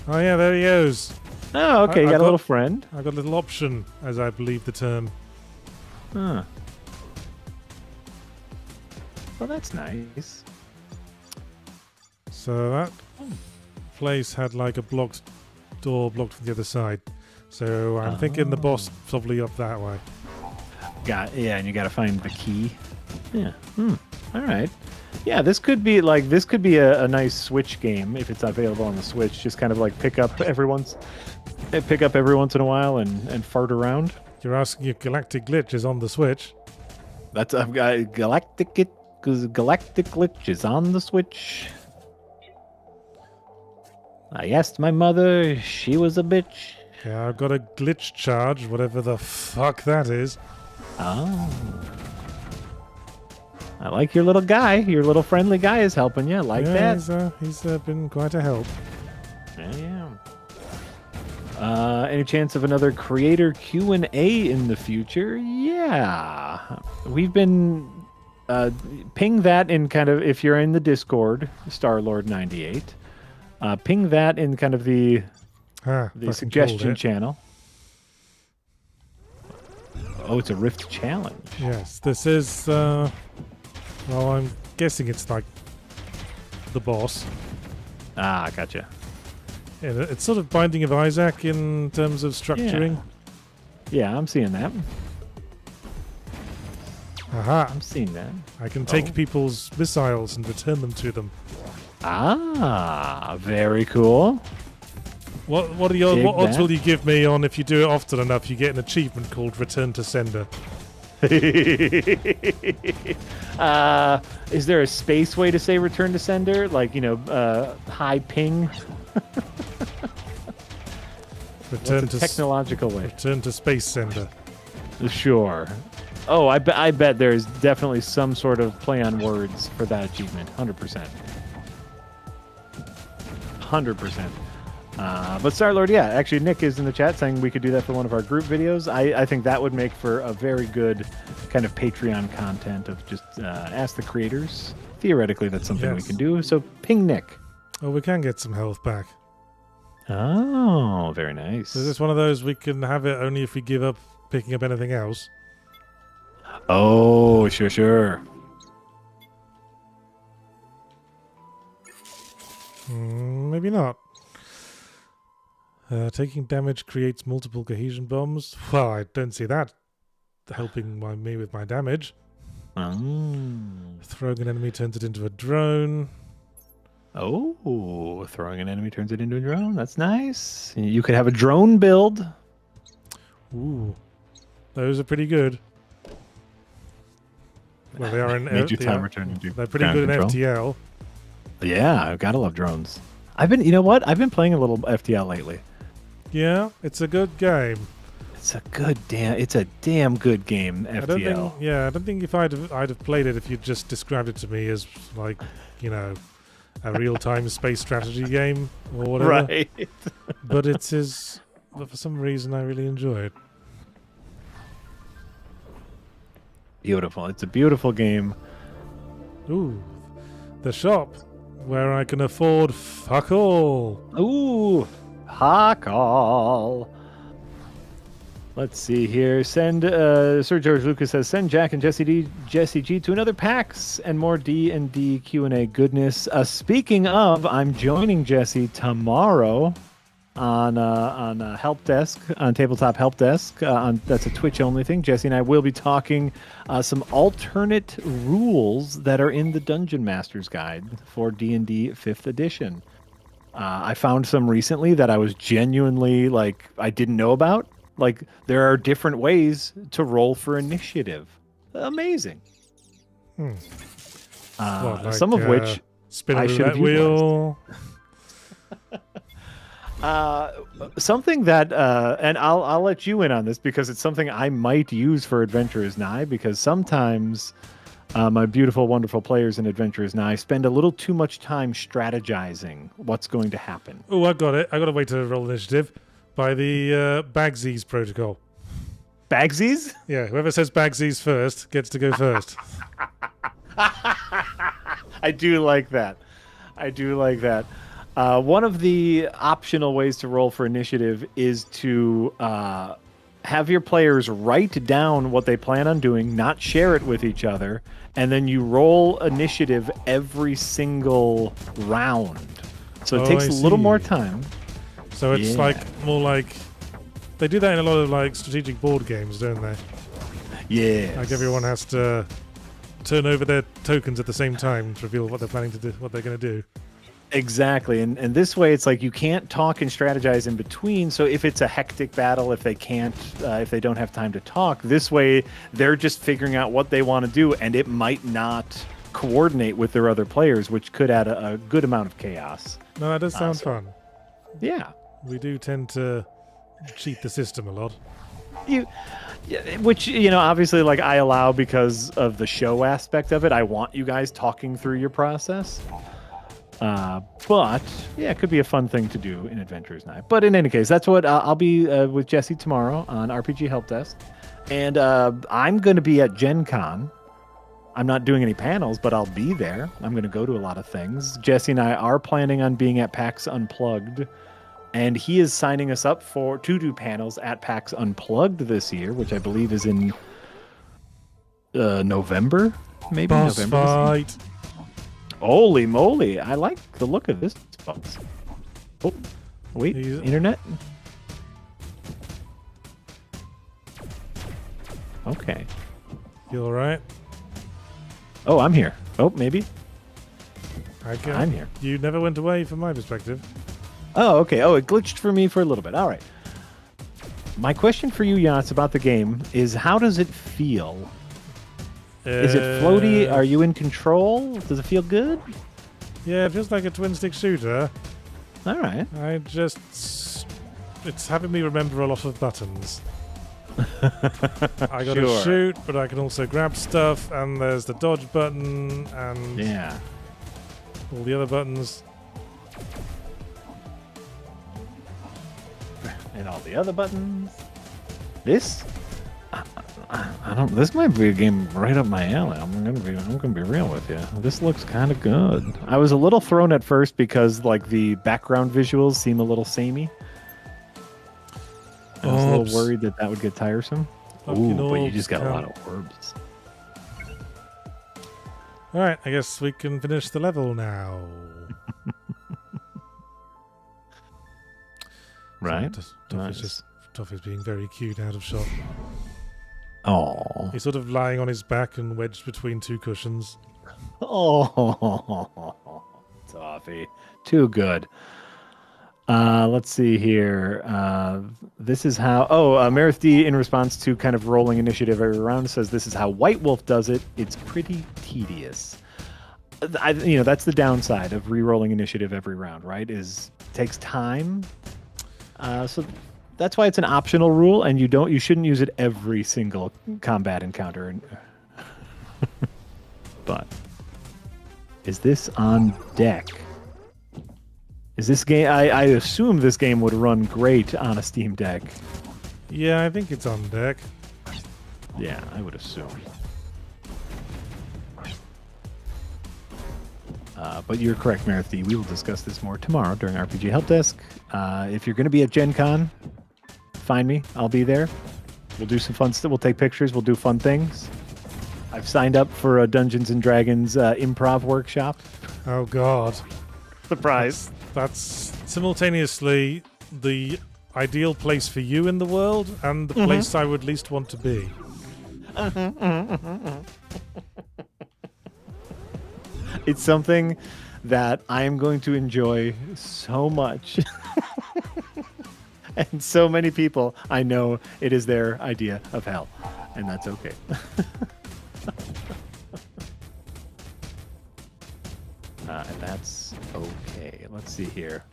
Oh yeah, there he goes. Oh, okay. You I got a little friend. I got a little option, as I believe the term. Huh. Well, that's nice. So that place had like a blocked door blocked from the other side. So I'm thinking the boss probably up that way. And you got to find the key. Yeah. All right. Yeah, this could be a nice Switch game if it's available on the Switch. Just kind of like pick up every once in a while and fart around. You're asking if Galactic Glitch is on the Switch? That's I've got Galactic Glitch is on the Switch. I asked my mother, she was a bitch. Yeah, I've got a glitch charge, whatever the fuck that is. Oh. I like your little guy. Your little friendly guy is helping you. I like that. He's been quite a help. Yeah. Any chance of another creator Q&A in the future? Yeah. We've been ping that in kind of, if you're in the Discord, Starlord98. Ping that in kind of the suggestion channel. Oh, it's a Rift challenge. Yes, this is, well, I'm guessing it's like the boss. Ah, gotcha. Yeah, it's sort of Binding of Isaac in terms of structuring. Yeah, I'm seeing that. Aha. I'm seeing that. I can take people's missiles and return them to them. Ah, very cool. What odds will you give me on if you do it often enough, you get an achievement called Return to Sender? Is there a space way to say return to sender? Like, high ping? Technological way. Return to Space Sender. Sure. Oh, I bet there's definitely some sort of play on words for that achievement. 100%. 100%. But Starlord, yeah, actually Nick is in the chat saying we could do that for one of our group videos. I think that would make for a very good kind of Patreon content of just ask the creators. Theoretically, that's something we can do. So ping Nick. Oh, we can get some health back. Oh, very nice. Is this one of those we can have it only if we give up picking up anything else? Oh, sure. Maybe not. Taking damage creates multiple cohesion bombs. Well, I don't see that helping me with my damage. Throwing an enemy turns it into a drone. Oh, throwing an enemy turns it into a drone. That's nice. You could have a drone build. Ooh, those are pretty good. Well, they are in They're pretty good in FTL. Yeah, I've gotta love drones. I've been playing a little FTL lately. Yeah, it's a good game. It's a damn good game, FTL. I don't think if I'd have played it if you just described it to me as like, a real-time space strategy game or whatever. Right. But but for some reason I really enjoy it. Beautiful. It's a beautiful game. Ooh, the shop where I can afford fuck all. Ooh, fuck all. Let's see here. Send Sir George Lucas says send Jack and Jesse G to another PAX and more D&D Q&A goodness. Speaking of, I'm joining Jesse tomorrow on help desk, on tabletop help desk. That's a Twitch only thing. Jesse and I will be talking some alternate rules that are in the Dungeon Master's Guide for D&D 5th edition. I found some recently that I was genuinely I didn't know about. There are different ways to roll for initiative. Amazing. Some of which spin a I should have wheel. Something that, and I'll let you in on this because it's something I might use for Adventurers Nigh, because sometimes my beautiful, wonderful players in Adventurers Nigh spend a little too much time strategizing what's going to happen. Oh, I got it. I got a way to roll initiative by the Bagsies protocol. Bagsies? Yeah, whoever says Bagsies first gets to go first. I do like that. One of the optional ways to roll for initiative is to have your players write down what they plan on doing, not share it with each other, and then you roll initiative every single round. So it takes a little more time. So it's more like they do that in a lot of like strategic board games, don't they? Yeah. Like everyone has to turn over their tokens at the same time to reveal what they're planning to do, what they're going to do. Exactly, and this way it's like you can't talk and strategize in between. So if it's a hectic battle, if they can't, if they don't have time to talk, this way they're just figuring out what they want to do, and it might not coordinate with their other players, which could add a good amount of chaos. No, that does sound fun. Yeah, we do tend to cheat the system a lot. Which, obviously, like I allow because of the show aspect of it. I want you guys talking through your process. But yeah, it could be a fun thing to do in Adventurers Night. But in any case, that's what I'll be with Jesse tomorrow on RPG Help Desk, and I'm going to be at Gen Con. I'm not doing any panels, but I'll be there. I'm going to go to a lot of things. Jesse and I are planning on being at PAX Unplugged, and he is signing us up to do panels at PAX Unplugged this year, which I believe is in November, maybe Boss November. Fight. Holy moly, I like the look of this box. Oh, wait, internet? Okay. You alright? Oh, I'm here. Oh, maybe. I'm here. You never went away from my perspective. Oh, okay. Oh, it glitched for me for a little bit. All right. My question for you, Yachts, about the game is how does it feel? Is it floaty? Are you in control? Does it feel good? Yeah, it feels like a twin-stick shooter. All right. It's having me remember a lot of buttons. I got to shoot, but I can also grab stuff, and there's the dodge button, and all the other buttons. And all the other buttons. This? I don't. This might be a game right up my alley. I'm gonna be real with you. This looks kind of good. I was a little thrown at first because like the background visuals seem a little samey. I was a little worried that would get tiresome. Ooh, but you just got a lot of orbs. All right, I guess we can finish the level now. Right. Toffee's being very cute out of shot. Oh. He's sort of lying on his back and wedged between two cushions. Oh, Toffee. Too good. Let's see here. This is how... Marith D, in response to kind of rolling initiative every round, says this is how White Wolf does it. It's pretty tedious. That's the downside of re-rolling initiative every round, right? It takes time. So that's why it's an optional rule, and you shouldn't use it every single combat encounter. But is this on deck? Is this game? I assume this game would run great on a Steam Deck. Yeah, I think it's on deck. Yeah, I would assume. But you're correct, Marathi. We will discuss this more tomorrow during RPG Help Desk. If you're going to be at Gen Con, find me. I'll be there. We'll do some fun stuff. We'll take pictures. We'll do fun things. I've signed up for a Dungeons & Dragons improv workshop. Oh, God. Surprise. That's simultaneously the ideal place for you in the world and the place I would least want to be. It's something that I am going to enjoy so much. And so many people, I know it is their idea of hell. And that's okay. And that's okay. Let's see here.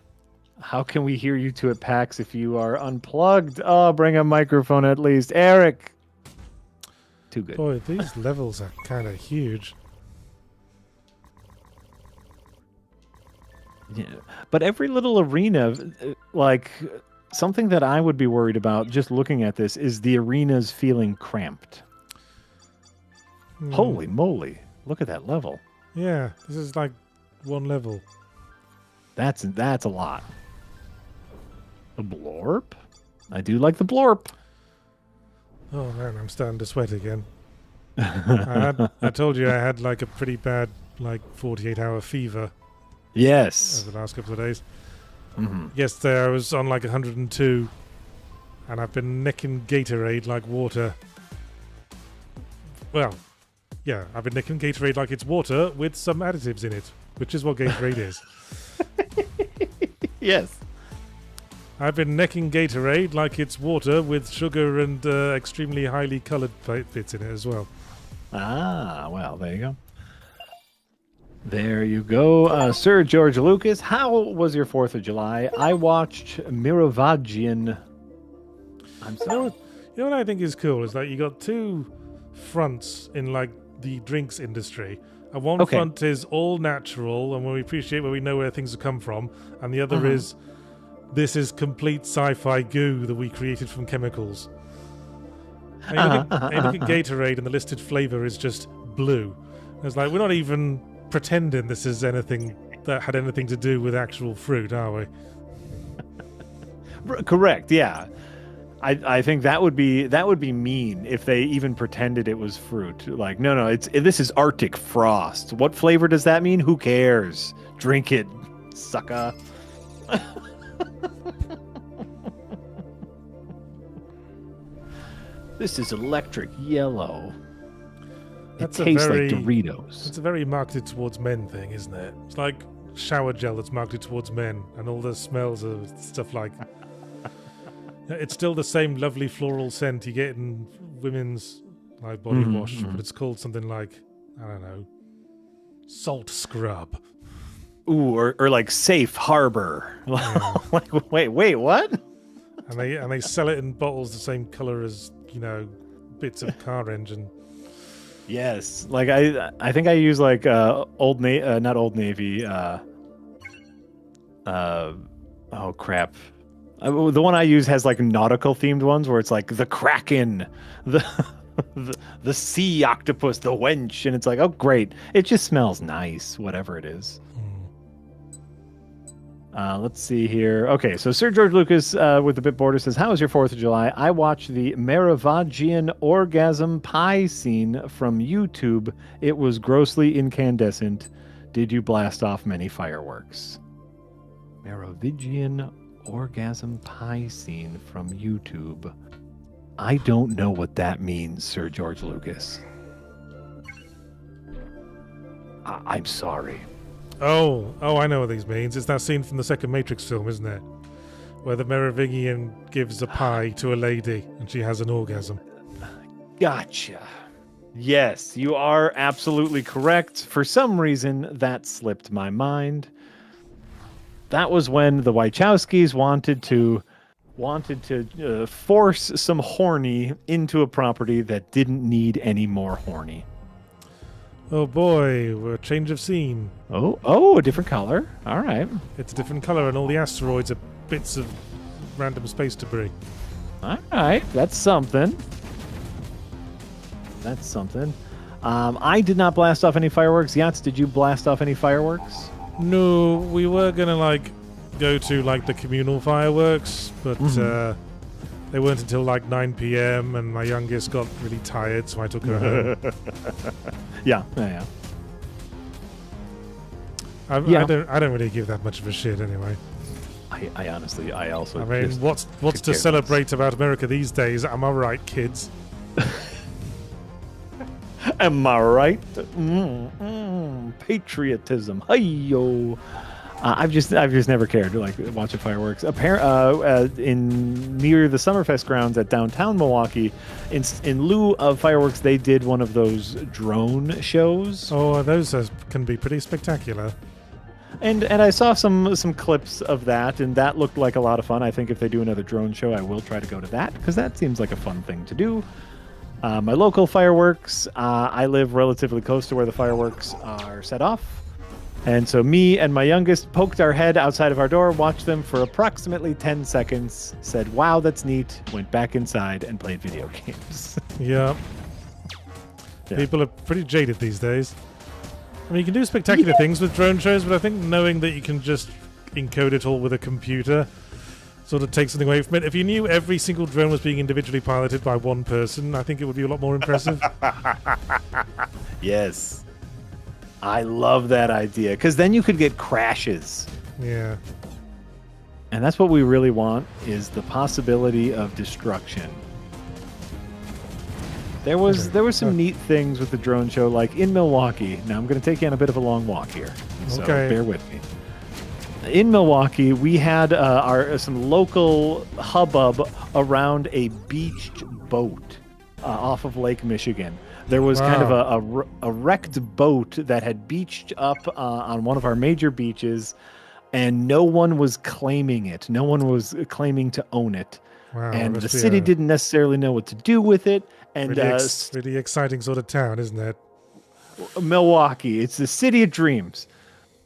How can we hear you two at PAX if you are unplugged? Oh, bring a microphone at least. Eric! Too good. Boy, these levels are kind of huge. Yeah. But every little arena, like, something that I would be worried about just looking at this is the arenas feeling cramped. Holy moly. Look at that level. Yeah, this is like one level. That's a lot. A blorp? I do like the blorp. Oh man, I'm starting to sweat again. I told you I had like a pretty bad 48-hour fever Yes. over the last couple of days. Mm-hmm. Yesterday I was on like 102, and I've been necking Gatorade like water. Well, yeah, I've been necking Gatorade like it's water with some additives in it, which is what Gatorade is. Yes. I've been necking Gatorade like it's water with sugar and extremely highly coloured bits in it as well. Ah, well, there you go. There you go. Sir George Lucas, how was your 4th of July? I watched Miravagian. I'm sorry. You know what I think is cool is that you got two fronts in like the drinks industry. And one front is all natural and when we appreciate where we know where things have come from, and the other is this is complete sci-fi goo that we created from chemicals. And you look at Gatorade and the listed flavour is just blue. It's like we're not even pretending this is anything that had anything to do with actual fruit, are we? Correct, yeah. I think that would be mean if they even pretended it was fruit. Like, no, this is Arctic Frost. What flavor does that mean? Who cares? Drink it, sucker. This is electric yellow. It tastes like Doritos. It's a very marketed towards men thing, isn't it? It's like shower gel that's marketed towards men, and all the smells of stuff like. It's still the same lovely floral scent you get in women's like body wash, but it's called something like, I don't know, salt scrub. Ooh, or like Safe Harbor. Yeah. Like, wait, what? And they sell it in bottles the same color as, you know, bits of car engine. Yes, like I think I use like not Old Navy. Oh crap. The one I use has like nautical themed ones where it's like the Kraken, the sea octopus, the wench, and it's like, oh great, it just smells nice, whatever it is. Let's see here. Okay, so Sir George Lucas with the Bit Border says, how was your 4th of July? I watched the Maravagian orgasm pie scene from YouTube. It was grossly incandescent. Did you blast off many fireworks? Maravagian orgasm pie scene from YouTube. I don't know what that means, Sir George Lucas. I'm sorry. Oh, I know what these means. It's that scene from the second Matrix film, isn't it? Where the Merovingian gives a pie to a lady and she has an orgasm. Gotcha. Yes, you are absolutely correct. For some reason, that slipped my mind. That was when the Wachowskis wanted to force some horny into a property that didn't need any more horny. Oh boy, we're a change of scene. Oh, a different color. All right. It's a different color, and all the asteroids are bits of random space debris. All right, that's something. I did not blast off any fireworks. Yats, did you blast off any fireworks? No, we were gonna go to the communal fireworks, but they weren't until 9 p.m. and my youngest got really tired, so I took her home. Yeah. I don't really give that much of a shit anyway. I honestly, I also. I mean, what's to celebrate about America these days? Am I right, kids? Am I right? Patriotism. Hey-yo. I've just never cared to watching fireworks. In near the Summerfest grounds at downtown Milwaukee, in lieu of fireworks, they did one of those drone shows. Oh, those can be pretty spectacular. And I saw some clips of that, and that looked like a lot of fun. I think if they do another drone show, I will try to go to that because that seems like a fun thing to do. My local fireworks, I live relatively close to where the fireworks are set off. And so me and my youngest poked our head outside of our door, watched them for approximately 10 seconds, said, wow, that's neat, went back inside and played video games. Yeah. People are pretty jaded these days. I mean, you can do spectacular things with drone shows, but I think knowing that you can just encode it all with a computer sort of take something away from it. If you knew every single drone was being individually piloted by one person, I think it would be a lot more impressive. Yes. I love that idea, because then you could get crashes. Yeah. And that's what we really want, is the possibility of destruction. There was some neat things with the drone show, like in Milwaukee. Now I'm going to take you on a bit of a long walk here, so bear with me. In Milwaukee, we had some local hubbub around a beached boat off of Lake Michigan. There was kind of a wrecked boat that had beached up on one of our major beaches, and no one was claiming it. No one was claiming to own it. Wow, and the city didn't necessarily know what to do with it. And really exciting sort of town, isn't it? Milwaukee, it's the city of dreams.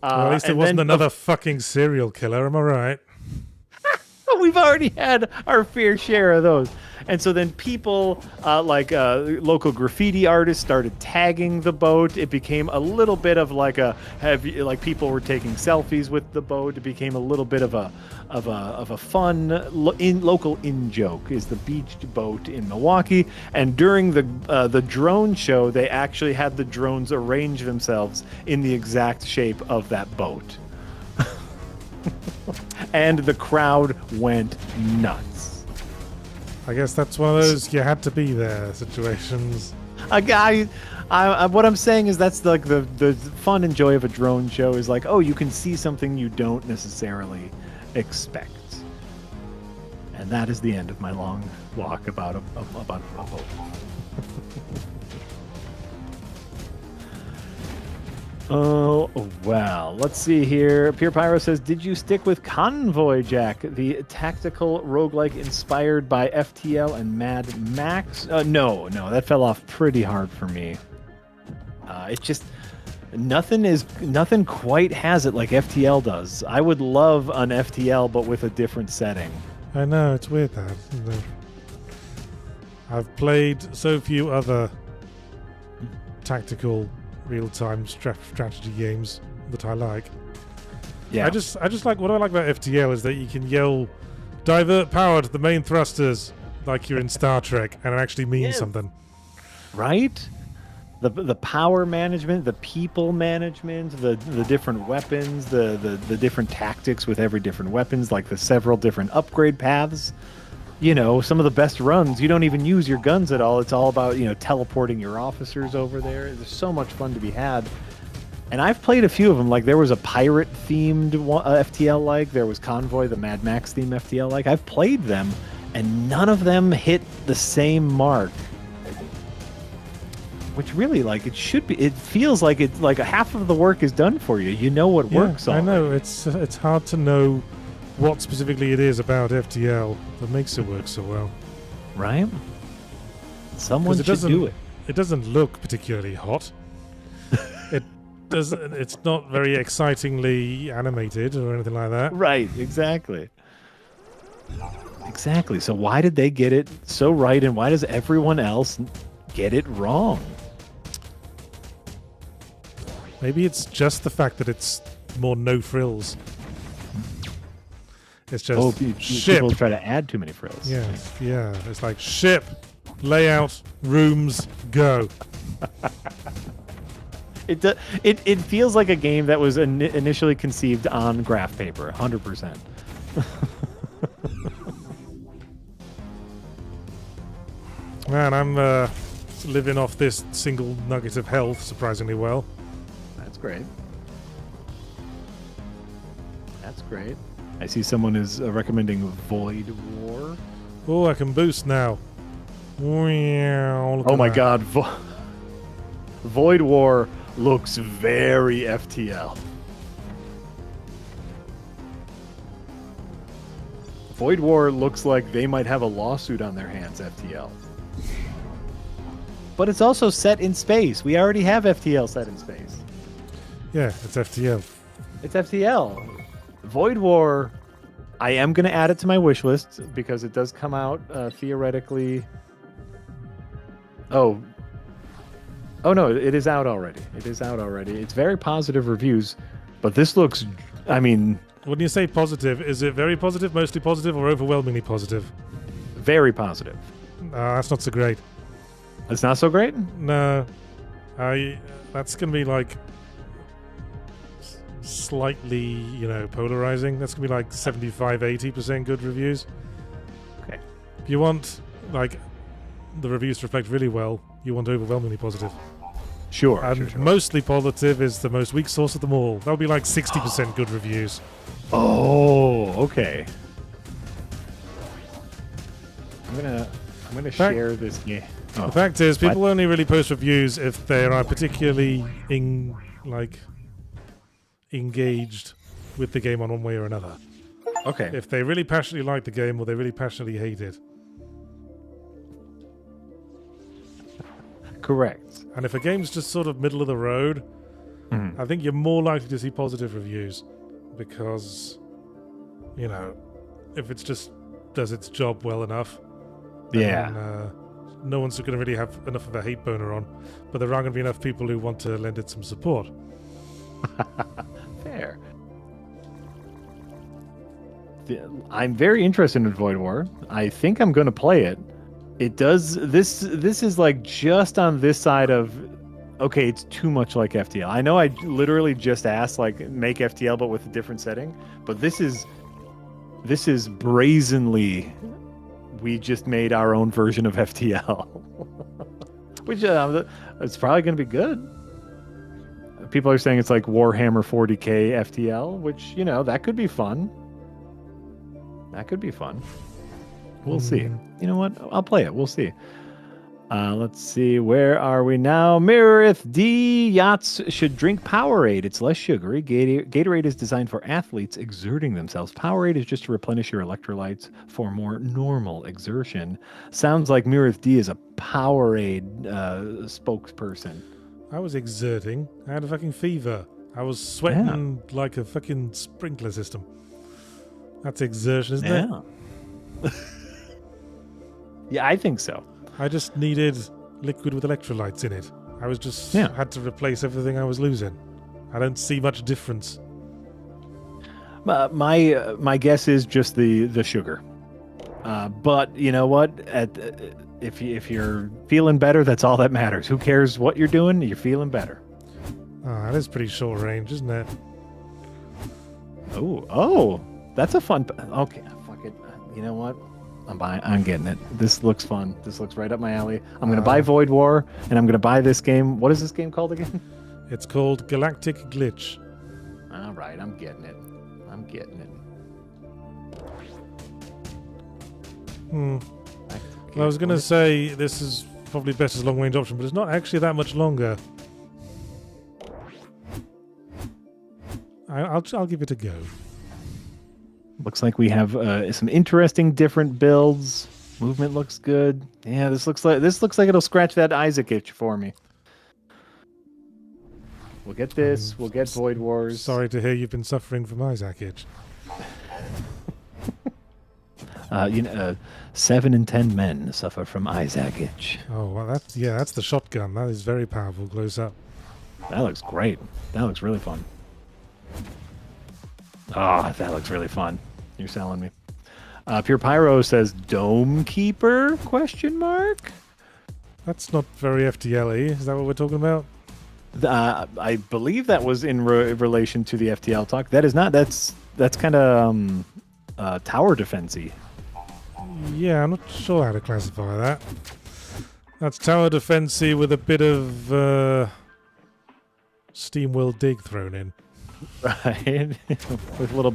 Well, at least it wasn't another fucking serial killer, am I right? We've already had our fair share of those. And so then people, local graffiti artists, started tagging the boat. It became a little bit of people were taking selfies with the boat. It became a little bit of a fun local in joke. Is the beached boat in Milwaukee? And during the drone show, they actually had the drones arrange themselves in the exact shape of that boat. And the crowd went nuts. I guess that's one of those you had to be there situations. What I'm saying is that's like the fun and joy of a drone show is like, oh, you can see something you don't necessarily expect. And that is the end of my long walk about a boat. Oh, well. Let's see here. Pure Pyro says, did you stick with Convoy, Jack? The tactical roguelike inspired by FTL and Mad Max? No. That fell off pretty hard for me. It's just... Nothing quite has it like FTL does. I would love an FTL, but with a different setting. I know, it's weird that, isn't it? I've played so few other tactical real-time strategy games that I like. Yeah. I just like, what I like about FTL is that you can yell, divert power to the main thrusters, like you're in Star Trek, and it actually means something. Right? The power management, the people management, the different weapons, the different tactics with every different weapons, like the several different upgrade paths. You know, some of the best runs, you don't even use your guns at all. It's all about, teleporting your officers over there. There's so much fun to be had. And I've played a few of them. Like, there was a pirate-themed FTL like. There was Convoy, the Mad Max-themed FTL like. I've played them, and none of them hit the same mark. Which really, it should be. It feels like it's like a half of the work is done for you. You know what works on. I know. It's hard to know what specifically it is about FTL that makes it work so well. Right? Someone should do it. It doesn't look particularly hot. It's not very excitingly animated or anything like that. Right, exactly. Exactly. So why did they get it so right, and why does everyone else get it wrong? Maybe it's just the fact that it's more no frills. It's just people try to add too many frills. Yeah. It's like ship, layout, rooms, go. It feels like a game that was initially conceived on graph paper, 100%. Man, I'm living off this single nugget of health surprisingly well. That's great. That's great. I see someone is recommending Void War. Oh, I can boost now. Oh my god. Void War looks very FTL. Void War looks like they might have a lawsuit on their hands, FTL. But it's also set in space. We already have FTL set in space. Yeah, it's FTL. It's FTL. Void War, I am going to add it to my wish list because it does come out theoretically. Oh no, it is out already. It is out already. It's very positive reviews, but this looks, I mean, When you say positive, is it very positive, mostly positive, or overwhelmingly positive? Very positive. That's not so great. It's not so great? No. That's going to be like slightly, polarizing. That's going to be like 75-80% good reviews. Okay. If you want, like, the reviews to reflect really well, you want overwhelmingly positive. Sure. And mostly positive is the most weak source of them all. That'll be like 60% good reviews. Oh, okay. I'm gonna share this game. Oh. The fact is, people only really post reviews if they are particularly engaged with the game on one way or another. Okay. If they really passionately like the game or they really passionately hate it. Correct. And if a game's just sort of middle of the road, I think you're more likely to see positive reviews because, if it's just does its job well enough, then, no one's going to really have enough of a hate boner on, but there are going to be enough people who want to lend it some support. Fair. I'm very interested in Void War. I think I'm going to play it. It does this is like just on this side of okay, it's too much like FTL. I know I literally just asked like make FTL but with a different setting, but this is brazenly we just made our own version of FTL. Which it's probably going to be good. People are saying it's like Warhammer 40K FTL, which, that could be fun. That could be fun. We'll see. You know what? I'll play it. We'll see. Let's see. Where are we now? Mirith D. Yachts should drink Powerade. It's less sugary. Gatorade is designed for athletes exerting themselves. Powerade is just to replenish your electrolytes for more normal exertion. Sounds like Mirith D is a Powerade spokesperson. I was exerting. I had a fucking fever. I was sweating like a fucking sprinkler system. That's exertion, isn't it? Yeah, I think so. I just needed liquid with electrolytes in it. I was just had to replace everything I was losing. I don't see much difference. My guess is just the sugar. But you know what? If you're feeling better, that's all that matters. Who cares what you're doing? You're feeling better. Oh, that is pretty short range, isn't it? Oh, that's a fun. Okay, fuck it. You know what? I'm getting it. This looks fun. This looks right up my alley. I'm going to buy Void War, and I'm going to buy this game. What is this game called again? It's called Galactic Glitch. All right, I'm getting it. Well, I was going to say this is probably best as a long-range option, but it's not actually that much longer. I'll give it a go. Looks like we have some interesting different builds. Movement looks good. Yeah, this looks like it'll scratch that Isaac itch for me. We'll get this. We'll get Void Wars. Sorry to hear you've been suffering from Isaac itch. 7 in 10 men suffer from Isaac itch. Oh, well, that's the shotgun. That is very powerful close up. That looks great. That looks really fun. Oh, that looks really fun. You're selling me. Pure Pyro says Dome Keeper ? That's not very FTL-y. Is that what we're talking about? I believe that was in relation to the FTL talk. That is not. That's kind of tower defense-y. Yeah, I'm not sure how to classify that. That's tower defense-y with a bit of Steam World Dig thrown in. Right, with a little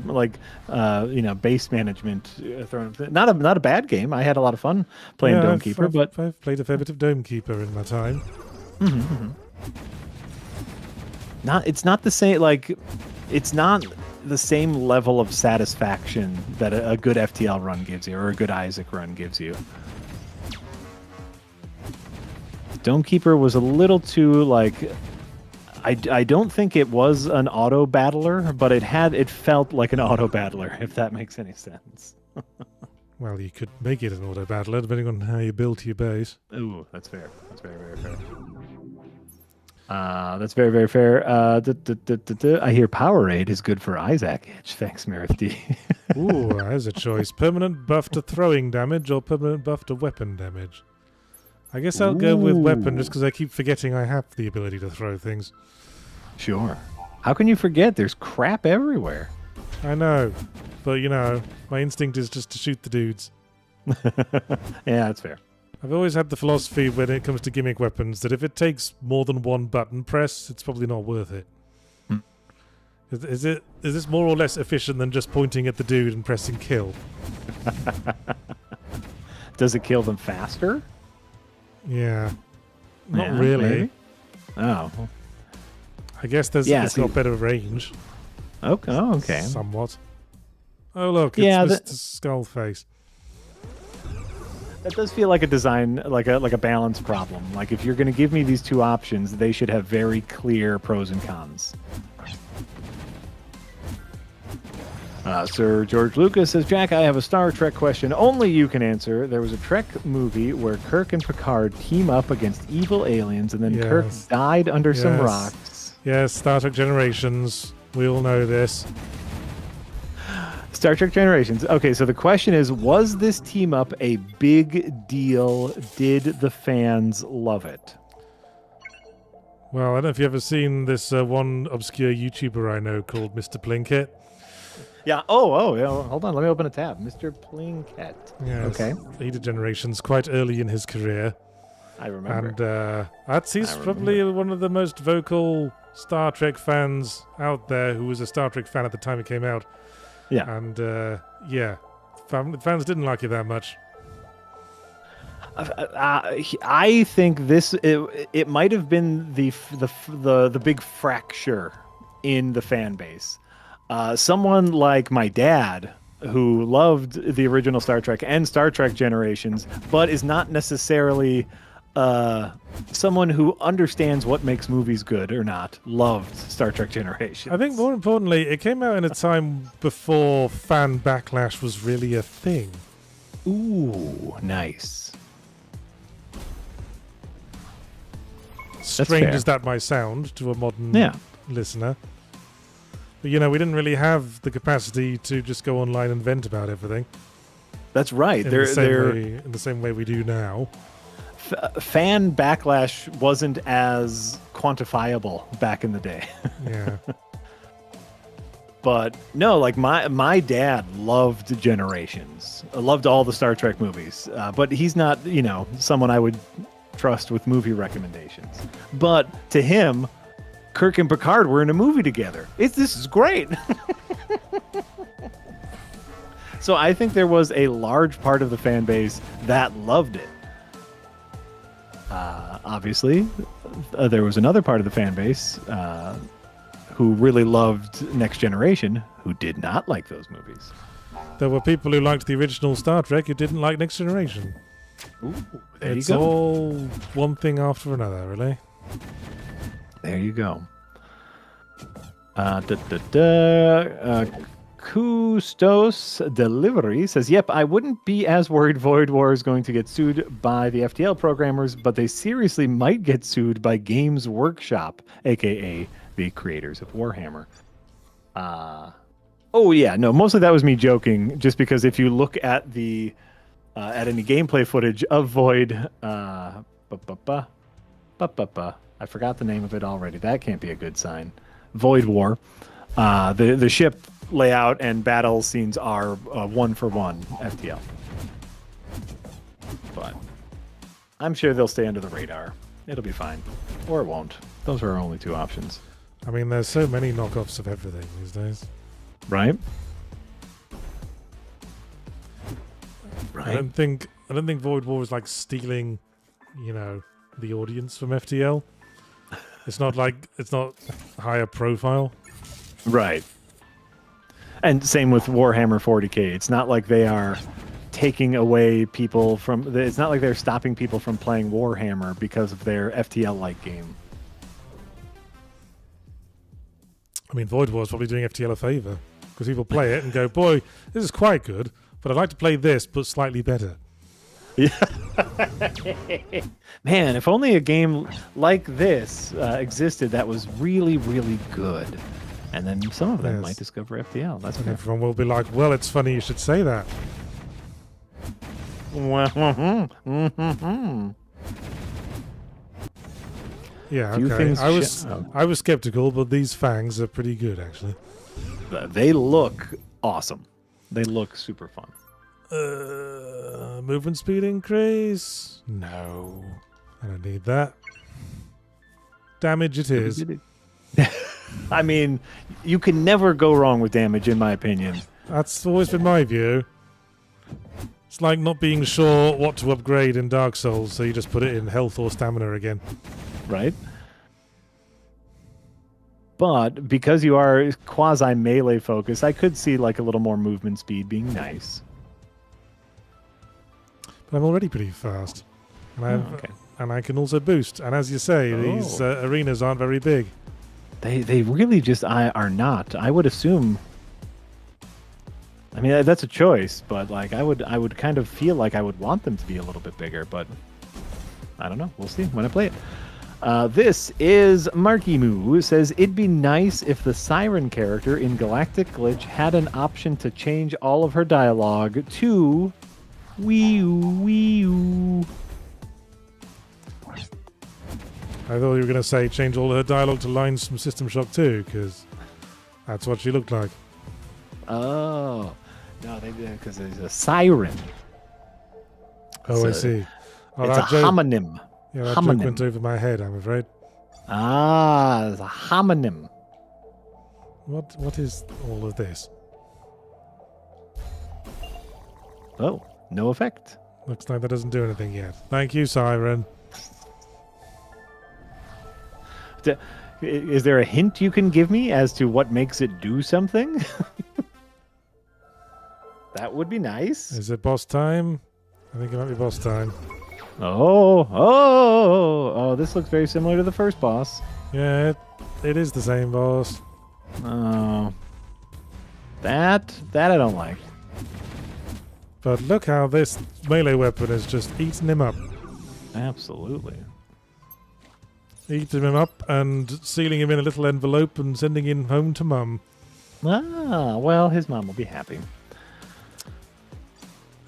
base management thrown. Not a bad game. I had a lot of fun playing Dome Keeper, but I've played a fair bit of Dome Keeper in my time. It's not the same. Like, it's not the same level of satisfaction that a good FTL run gives you or a good Isaac run gives you. Dome Keeper was a little too I don't think it was an auto battler, but it felt like an auto battler, if that makes any sense. Well, you could make it an auto battler depending on how you build your base. Ooh, that's fair. That's very, very fair. That's very, very fair. I hear Powerade is good for Isaac Itch. Thanks, Merith D. Ooh, there's a choice. Permanent buff to throwing damage or permanent buff to weapon damage? I guess I'll go with weapon just because I keep forgetting I have the ability to throw things. Sure. How can you forget? There's crap everywhere. I know. But, you know, my instinct is just to shoot the dudes. Yeah, that's fair. I've always had the philosophy when it comes to gimmick weapons that if it takes more than one button press, it's probably not worth it. Is this more or less efficient than just pointing at the dude and pressing kill? Does it kill them faster? Yeah. Not Yeah, really. maybe. Oh. I guess it's got better range. Okay. Oh, okay. Somewhat. Oh, look, it's Yeah, Mr. Skullface. That does feel like a design, like a balance problem. Like if you're going to give me these two options, they should have very clear pros and cons. Sir George Lucas says, Jack, I have a Star Trek question only you can answer. There was a Trek movie where Kirk and Picard team up against evil aliens, and then Kirk died under some rocks. Yes, Star Trek Generations. We all know this. Star Trek Generations. Okay, so the question is, was this team up a big deal? Did the fans love it? Well, I don't know if you've ever seen this one obscure YouTuber I know called Mr. Plinkett. Yeah. Oh, yeah. Hold on. Let me open a tab. Mr. Plinkett. Yes. Okay. He did Generations quite early in his career. I remember. And he's probably one of the most vocal Star Trek fans out there who was a Star Trek fan at the time it came out. Yeah. And, fans didn't like it that much. I think it might have been the big fracture in the fan base. Someone like my dad, who loved the original Star Trek and Star Trek Generations, but is not necessarily someone who understands what makes movies good or not, loved Star Trek Generations. I think more importantly, it came out in a time before fan backlash was really a thing. Ooh, nice. Strange as that might sound to a modern listener. But, you know, we didn't really have the capacity to just go online and vent about everything. That's right. In the same way we do now. Fan backlash wasn't as quantifiable back in the day. Yeah. But no, like my dad loved Generations, loved all the Star Trek movies, but he's not, someone I would trust with movie recommendations. But to him, Kirk and Picard were in a movie together. This is great. So I think there was a large part of the fan base that loved it. Obviously, there was another part of the fan base who really loved Next Generation who did not like those movies. There were people who liked the original Star Trek who didn't like Next Generation. Ooh, it's all one thing after another, really. There you go. Kustos Delivery says, yep, I wouldn't be as worried Void War is going to get sued by the FTL programmers, but they seriously might get sued by Games Workshop, aka the creators of Warhammer. Oh yeah, no, mostly that was me joking, just because if you look at the at any gameplay footage of Void, I forgot the name of it already. That can't be a good sign. Void War. The ship layout and battle scenes are 1-for-1 FTL. But I'm sure they'll stay under the radar. It'll be fine. Or it won't. Those are our only two options. I mean, there's so many knockoffs of everything these days. Right? I don't think Void War is like stealing, the audience from FTL. It's not higher profile. Right. And same with Warhammer 40K. It's not like they are taking away people from... It's not like they're stopping people from playing Warhammer because of their FTL-like game. I mean, Void War is probably doing FTL a favour. Because people play it and go, boy, this is quite good, but I'd like to play this, but slightly better. Man, if only a game like this existed that was really, really good. And then some of them might discover FTL. That's And fair. everyone will be like, well, it's funny you should say that. Yeah, Few okay. things I was skeptical, but these fangs are pretty good, actually. They look awesome. They look super fun. Movement speed increase? No. I don't need that. Damage it is. I mean, you can never go wrong with damage, in my opinion. That's always been my view. It's like not being sure what to upgrade in Dark Souls, so you just put it in health or stamina again. Right? But because you are quasi melee focused, I could see like a little more movement speed being nice. But I'm already pretty fast. And, and I can also boost. And as you say, these arenas aren't very big. They really just are not. I would assume. I mean, that's a choice, but like I would kind of feel like I would want them to be a little bit bigger, but I don't know. We'll see when I play it. This is Marky Moo, who says, it'd be nice if the Siren character in Galactic Glitch had an option to change all of her dialogue to wee-oo. I thought you were going to say change all her dialogue to lines from System Shock 2, because that's what she looked like. Oh. No, they did because there's a siren. Oh, I see. Oh, It's a homonym. Yeah, that joke went over my head, I'm afraid. Ah, it's a homonym. What is all of this? Oh, no effect. Looks like that doesn't do anything yet. Thank you, Siren. Is there a hint you can give me as to what makes it do something? That would be nice. Is it boss time? I think it might be boss time. Oh, this looks very similar to the first boss. Yeah, it is the same boss. Oh. That I don't like. But look how this melee weapon is just eating him up. Absolutely. Eating him up and sealing him in a little envelope and sending him home to Mum. Ah, well, his mom will be happy.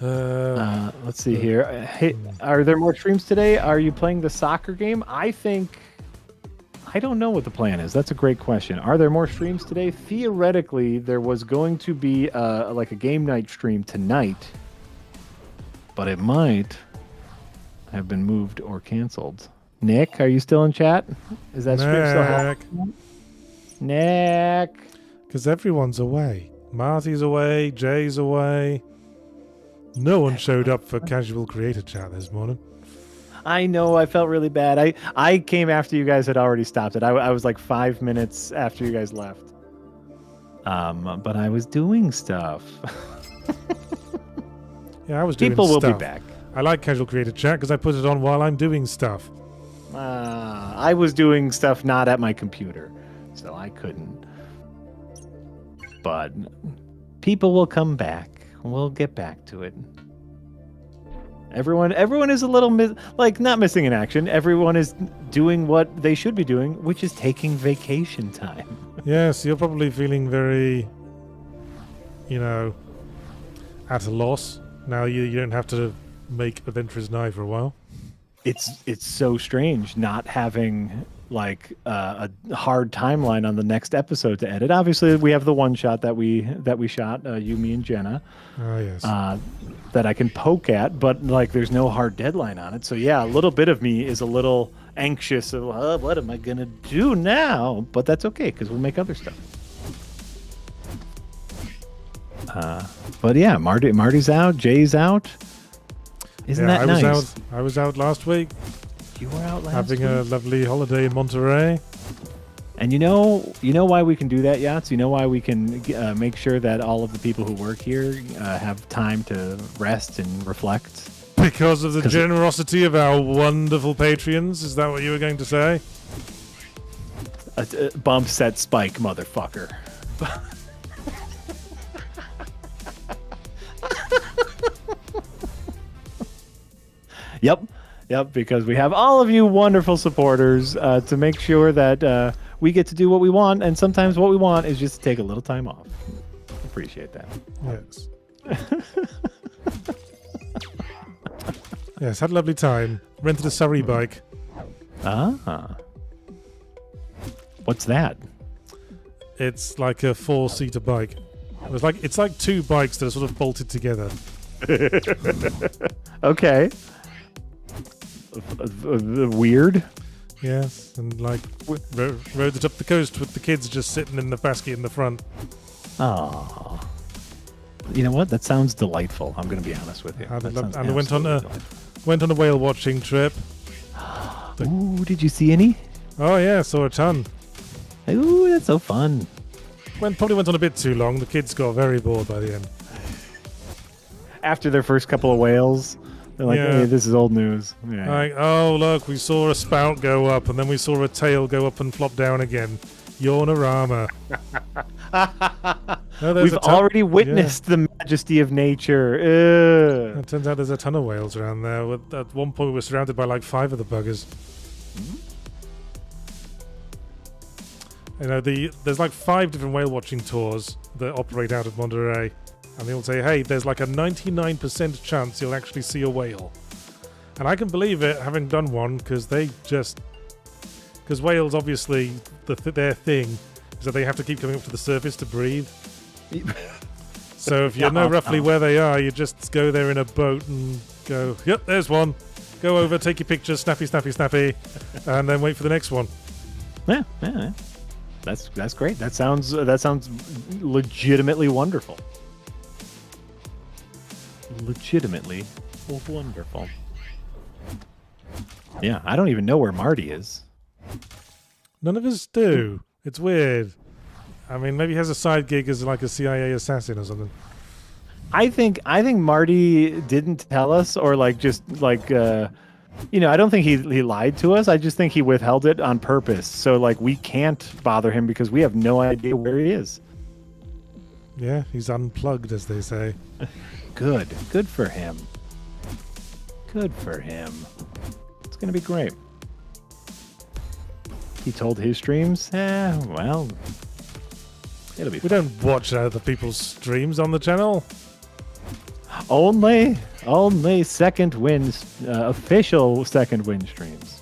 Let's see here. Hey, are there more streams today? Are you playing the soccer game? I don't know what the plan is. That's a great question. Are there more streams today? Theoretically, there was going to be like a game night stream tonight, but it might have been moved or canceled. Nick, are you still in chat? Is that stream still happening? Nick. Because everyone's away. Marty's away. Jay's away. No one showed up for casual creator chat this morning. I know. I felt really bad. I came after you guys had already stopped it. I was like 5 minutes after you guys left. But I was doing stuff. Yeah, I was doing People stuff. will be back. I like casual creator chat because I put it on while I'm doing stuff. I was doing stuff not at my computer, so I couldn't. But people will come back. We'll get back to it. Everyone is a little not missing in action. Everyone is doing what they should be doing, which is taking vacation time. Yes, you're probably feeling very, at a loss. Now you don't have to make Adventurers Night for a while. It's so strange not having like a hard timeline on the next episode to edit. Obviously, we have the one shot that we shot, you, me, and Jenna. Oh yes. That I can poke at, but like there's no hard deadline on it. So yeah, a little bit of me is a little anxious of what am I gonna do now? But that's okay because we'll make other stuff. But yeah, Marty's out, Jay's out. Isn't that nice? I was out last week. You were out last having week? a lovely holiday in Monterey. And you know why we can do that, Yachts? You know why we can make sure that all of the people who work here have time to rest and reflect? Because of the generosity of our wonderful Patreons? Is that what you were going to say? Bump set spike, motherfucker. Yep, because we have all of you wonderful supporters to make sure that we get to do what we want, and sometimes what we want is just to take a little time off. Appreciate that. Yes. Yes, had a lovely time. Rented a Surrey bike. Ah. What's that? It's like a 4-seater bike. It's like two bikes that are sort of bolted together. Okay. Weird. Yes, and like rode it up the coast with the kids just sitting in the basket in the front. Oh. You know what? That sounds delightful. I'm going to be honest with you. And I went on a whale watching trip. Ooh, did you see any? Oh yeah, saw a ton. Ooh, that's so fun. Probably went on a bit too long. The kids got very bored by the end. After their first couple of whales, they're like, hey, this is old news. Yeah. Like, oh look, we saw a spout go up, and then we saw a tail go up and flop down again. Yawn-a-rama. We've already witnessed the majesty of nature. It turns out there's a ton of whales around there. At one point, we were surrounded by like 5 of the buggers. You know, there's like 5 different whale watching tours that operate out of Monterey, and they'll say, "Hey, there's like a 99% chance you'll actually see a whale," and I can believe it, having done one, because whales obviously their thing is that they have to keep coming up to the surface to breathe. So if you know roughly where they are, you just go there in a boat and go, "Yep, there's one." Go over, take your picture, snappy, and then wait for the next one. Yeah. That's great. That sounds legitimately wonderful. Legitimately wonderful. Yeah, I don't even know where Marty is. None of us do. It's weird. I mean, maybe he has a side gig as like a CIA assassin or something. I think Marty didn't tell us, or like just like I don't think he lied to us. I just think he withheld it on purpose. So like we can't bother him because we have no idea where he is. Yeah, he's unplugged, as they say. Good for him. Good for him. It's gonna be great. He told his streams, well, it'll be fun. We don't watch other people's streams on the channel. Only second win, official second win streams.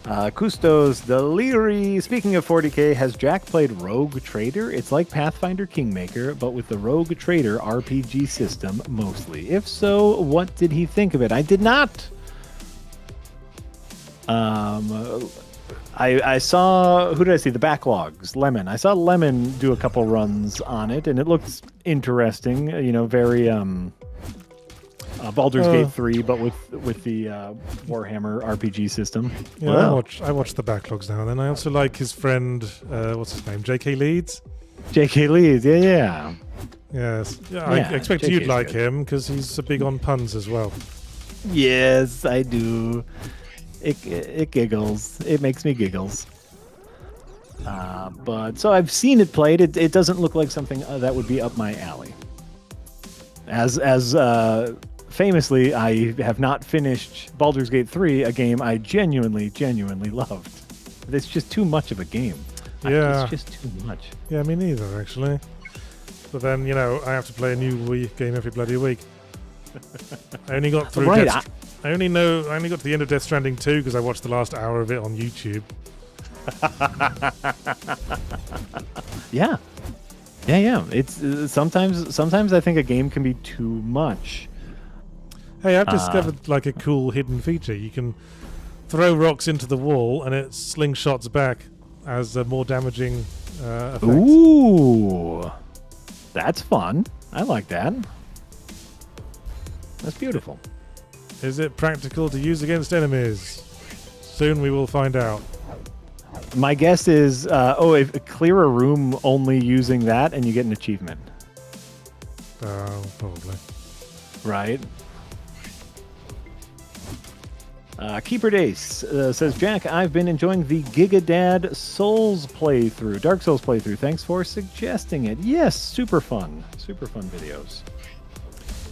Custos Deliri. Speaking of 40k, has Jack played Rogue Trader? It's like Pathfinder Kingmaker, but with the Rogue Trader RPG system mostly. If so, what did he think of it? I did not. I saw, who did I see? The backlogs. Lemon. I saw Lemon do a couple runs on it, and it looks interesting. Very Baldur's Gate 3, but with the Warhammer RPG system. Yeah, wow. I watch the backlogs now and then. I also like his friend, what's his name? J.K. Leeds? J.K. Leeds, yeah. Yes. Yeah, I expect JK's you'd like good. him, because he's big on puns as well. Yes, I do. It giggles. It makes me giggles. But so I've seen it played. It doesn't look like something that would be up my alley. As famously, I have not finished Baldur's Gate 3, a game I genuinely loved. It's just too much of a game. Yeah. It's just too much. Yeah, me neither, actually. I have to play a new game every bloody week. I only got through I only got to the end of Death Stranding 2 because I watched the last hour of it on YouTube. Yeah. It's sometimes I think a game can be too much. Hey, I've discovered like a cool hidden feature. You can throw rocks into the wall and it slingshots back as a more damaging effect. Ooh, that's fun. I like that. That's beautiful. Is it practical to use against enemies? Soon we will find out. My guess is, clear a room only using that, and you get an achievement. Probably. Right. Keeper Dace says, Jack, I've been enjoying the Gigadad Dark Souls playthrough. Thanks for suggesting it. Yes, super fun. Super fun videos.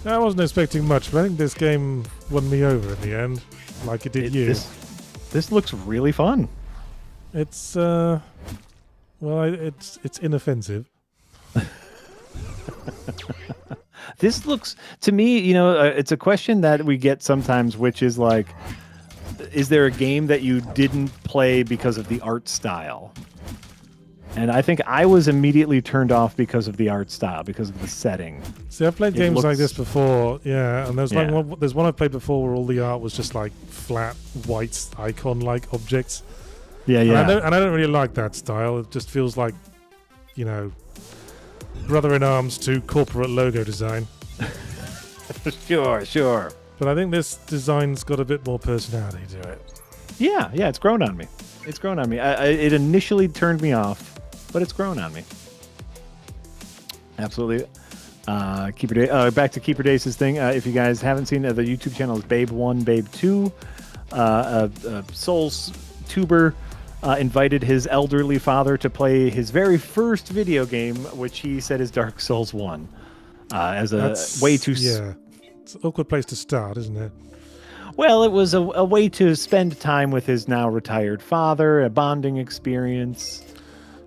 I wasn't expecting much, but I think this game won me over in the end, like it did you. This looks really fun. It's well, it's inoffensive. This looks to me, you know, it's a question that we get sometimes, which is like, is there a game that you didn't play because of the art style? And I think I was immediately turned off because of the art style, because of the setting. See, I've played games like this before, yeah, and there's one I've played before where all the art was just like flat white icon-like objects. Yeah. And I don't really like that style. It just feels like, you know, brother in arms to corporate logo design. Sure. But I think this design's got a bit more personality to it. Yeah, it's grown on me. It initially turned me off, but it's grown on me. Absolutely. Keeper Day. Back to Keeper Dace's thing. If you guys haven't seen the YouTube channel is Babe1, Babe2. Souls tuber invited his elderly father to play his very first video game, which he said is Dark Souls 1. As a way to... Yeah. It's an awkward place to start, isn't it? Well, it was a way to spend time with his now retired father, a bonding experience.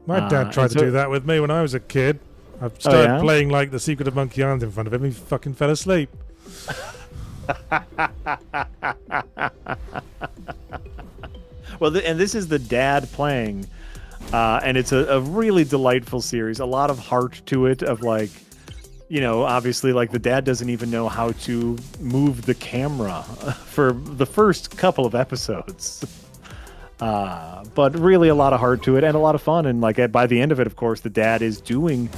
My dad tried to do that with me when I was a kid. I started playing like The Secret of Monkey Island in front of him. He fucking fell asleep. Well, and this is the dad playing, and it's a really delightful series. A lot of heart to it, of like, you know, obviously, like the dad doesn't even know how to move the camera for the first couple of episodes. But really a lot of heart to it and a lot of fun. And like by the end of it, of course, the dad is doing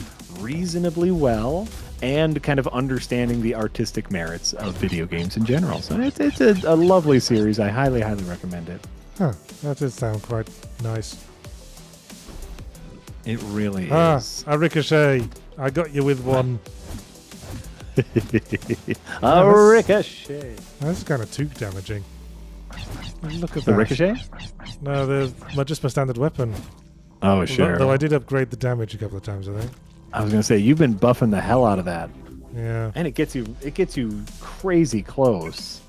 reasonably well and kind of understanding the artistic merits of video games in general. So it's a lovely series. I highly, highly recommend it. Huh, that does sound quite nice. It really is. A ricochet. I got you with one. A ricochet. That's kind of too damaging. Look at the that. Ricochet? No, just my standard weapon. Oh, sure. Though I did upgrade the damage a couple of times, I think. I was gonna say you've been buffing the hell out of that. Yeah. And it gets you crazy close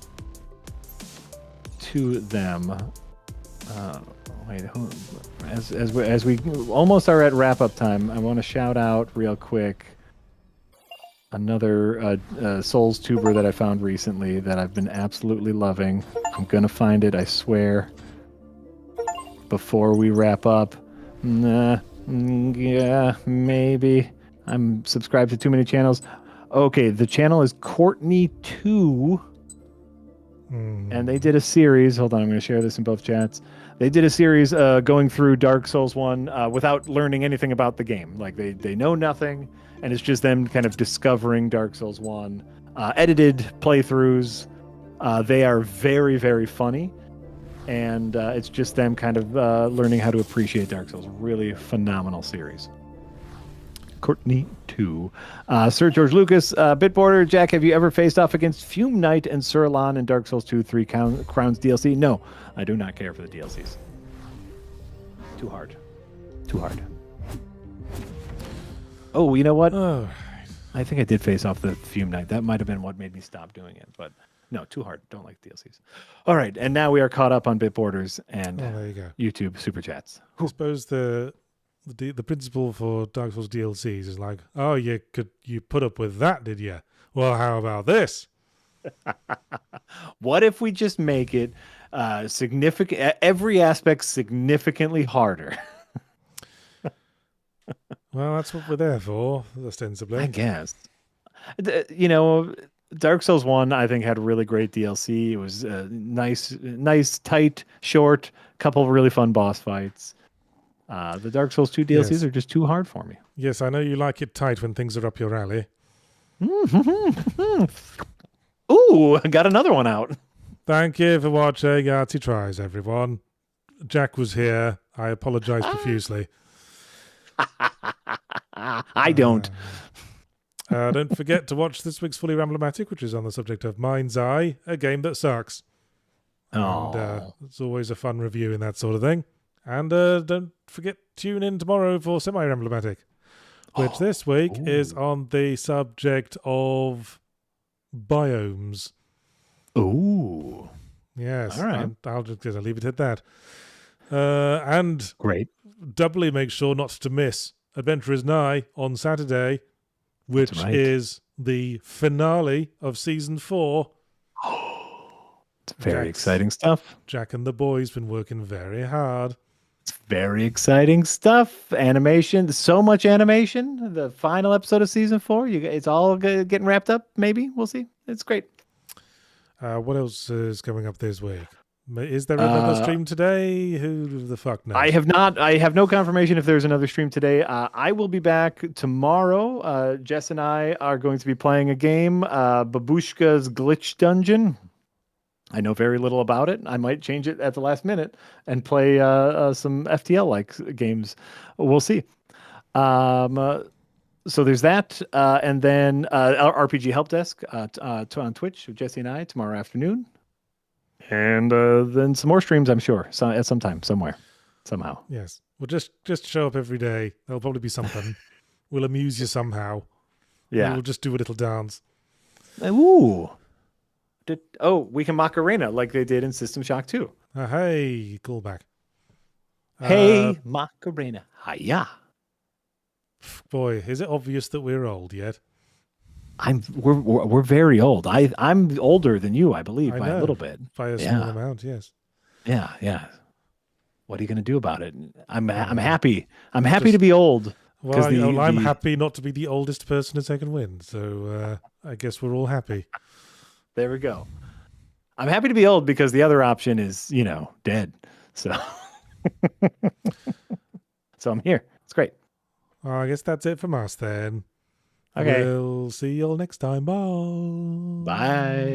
to them. As we almost are at wrap up time, I want to shout out real quick another Souls tuber that I found recently that I've been absolutely loving. I'm gonna find it, I swear, before we wrap up. Yeah, maybe. I'm subscribed to too many channels. Okay, the channel is Courtney2. And they did a series. Hold on, I'm going to share this in both chats. They did a series going through Dark Souls 1 without learning anything about the game. Like, they know nothing, and it's just them kind of discovering Dark Souls 1. Edited playthroughs. They are very, very funny. And it's just them kind of learning how to appreciate Dark Souls. Really phenomenal series. Courtney 2. Sir George Lucas, Bitborder, Jack, have you ever faced off against Fume Knight and Sir Lon in Dark Souls 2 3 Crowns DLC? No, I do not care for the DLCs. Too hard. Oh, you know what? Oh. I think I did face off the Fume Knight. That might have been what made me stop doing it, but no, too hard. Don't like DLCs. All right, and now we are caught up on Bitborders and there you go. YouTube Super Chats. I suppose the principle for Dark Souls DLCs is like, oh, you put up with that, did you? Well, how about this? What if we just make it significant, every aspect significantly harder? Well, that's what we're there for, ostensibly. I guess. You know, Dark Souls 1, I think, had a really great DLC. It was nice, tight, short, couple of really fun boss fights. The Dark Souls 2 DLCs are just too hard for me. Yes, I know you like it tight when things are up your alley. Ooh, I got another one out. Thank you for watching Yahtzee Tries, everyone. Jack was here. I apologize profusely. I don't. Don't forget to watch this week's Fully Ramblematic, which is on the subject of Mind's Eye, a game that sucks. And it's always a fun review in that sort of thing. And don't forget, tune in tomorrow for Semi-Ramblematic, which this week is on the subject of biomes. Ooh. Yes. All right. I'll just leave it at that. And Great. doubly make sure not to miss Adventure is Nigh on Saturday, which That's right. is the finale of season 4. It's very Jack's- exciting stuff. Jack and the boys been working very hard. It's very exciting stuff. Animation, so much animation. The final episode of season 4, it's all getting wrapped up. Maybe we'll see. It's great. What else is coming up this week? Is there another stream today? Who the fuck knows? I have no confirmation if there's another stream today. I will be back tomorrow. Jess and I are going to be playing a game, Babushka's Glitch Dungeon. I know very little about it. I might change it at the last minute and play some FTL-like games. We'll see. So there's that. And then our RPG Help Desk on Twitch with Jesse and I tomorrow afternoon. And then some more streams, I'm sure, at some time, somewhere, somehow. Yes. Well, just show up every day. There'll probably be something. We'll amuse you somehow. Yeah. We'll just do a little dance. Ooh. We can Macarena like they did in System Shock 2. Hey, callback. Hey, Macarena. Hiya. Boy, is it obvious that we're old yet? We're very old. I'm older than you, I believe, by a little bit. By a small amount, yes. Yeah. What are you going to do about it? I'm happy. I'm happy to be old. Well, I'm happy not to be the oldest person in Second Wind, so I guess we're all happy. There we go. I'm happy to be old because the other option is, dead. So, so I'm here. It's great. Well, I guess that's it from us then. Okay. We'll see you all next time. Bye. Bye.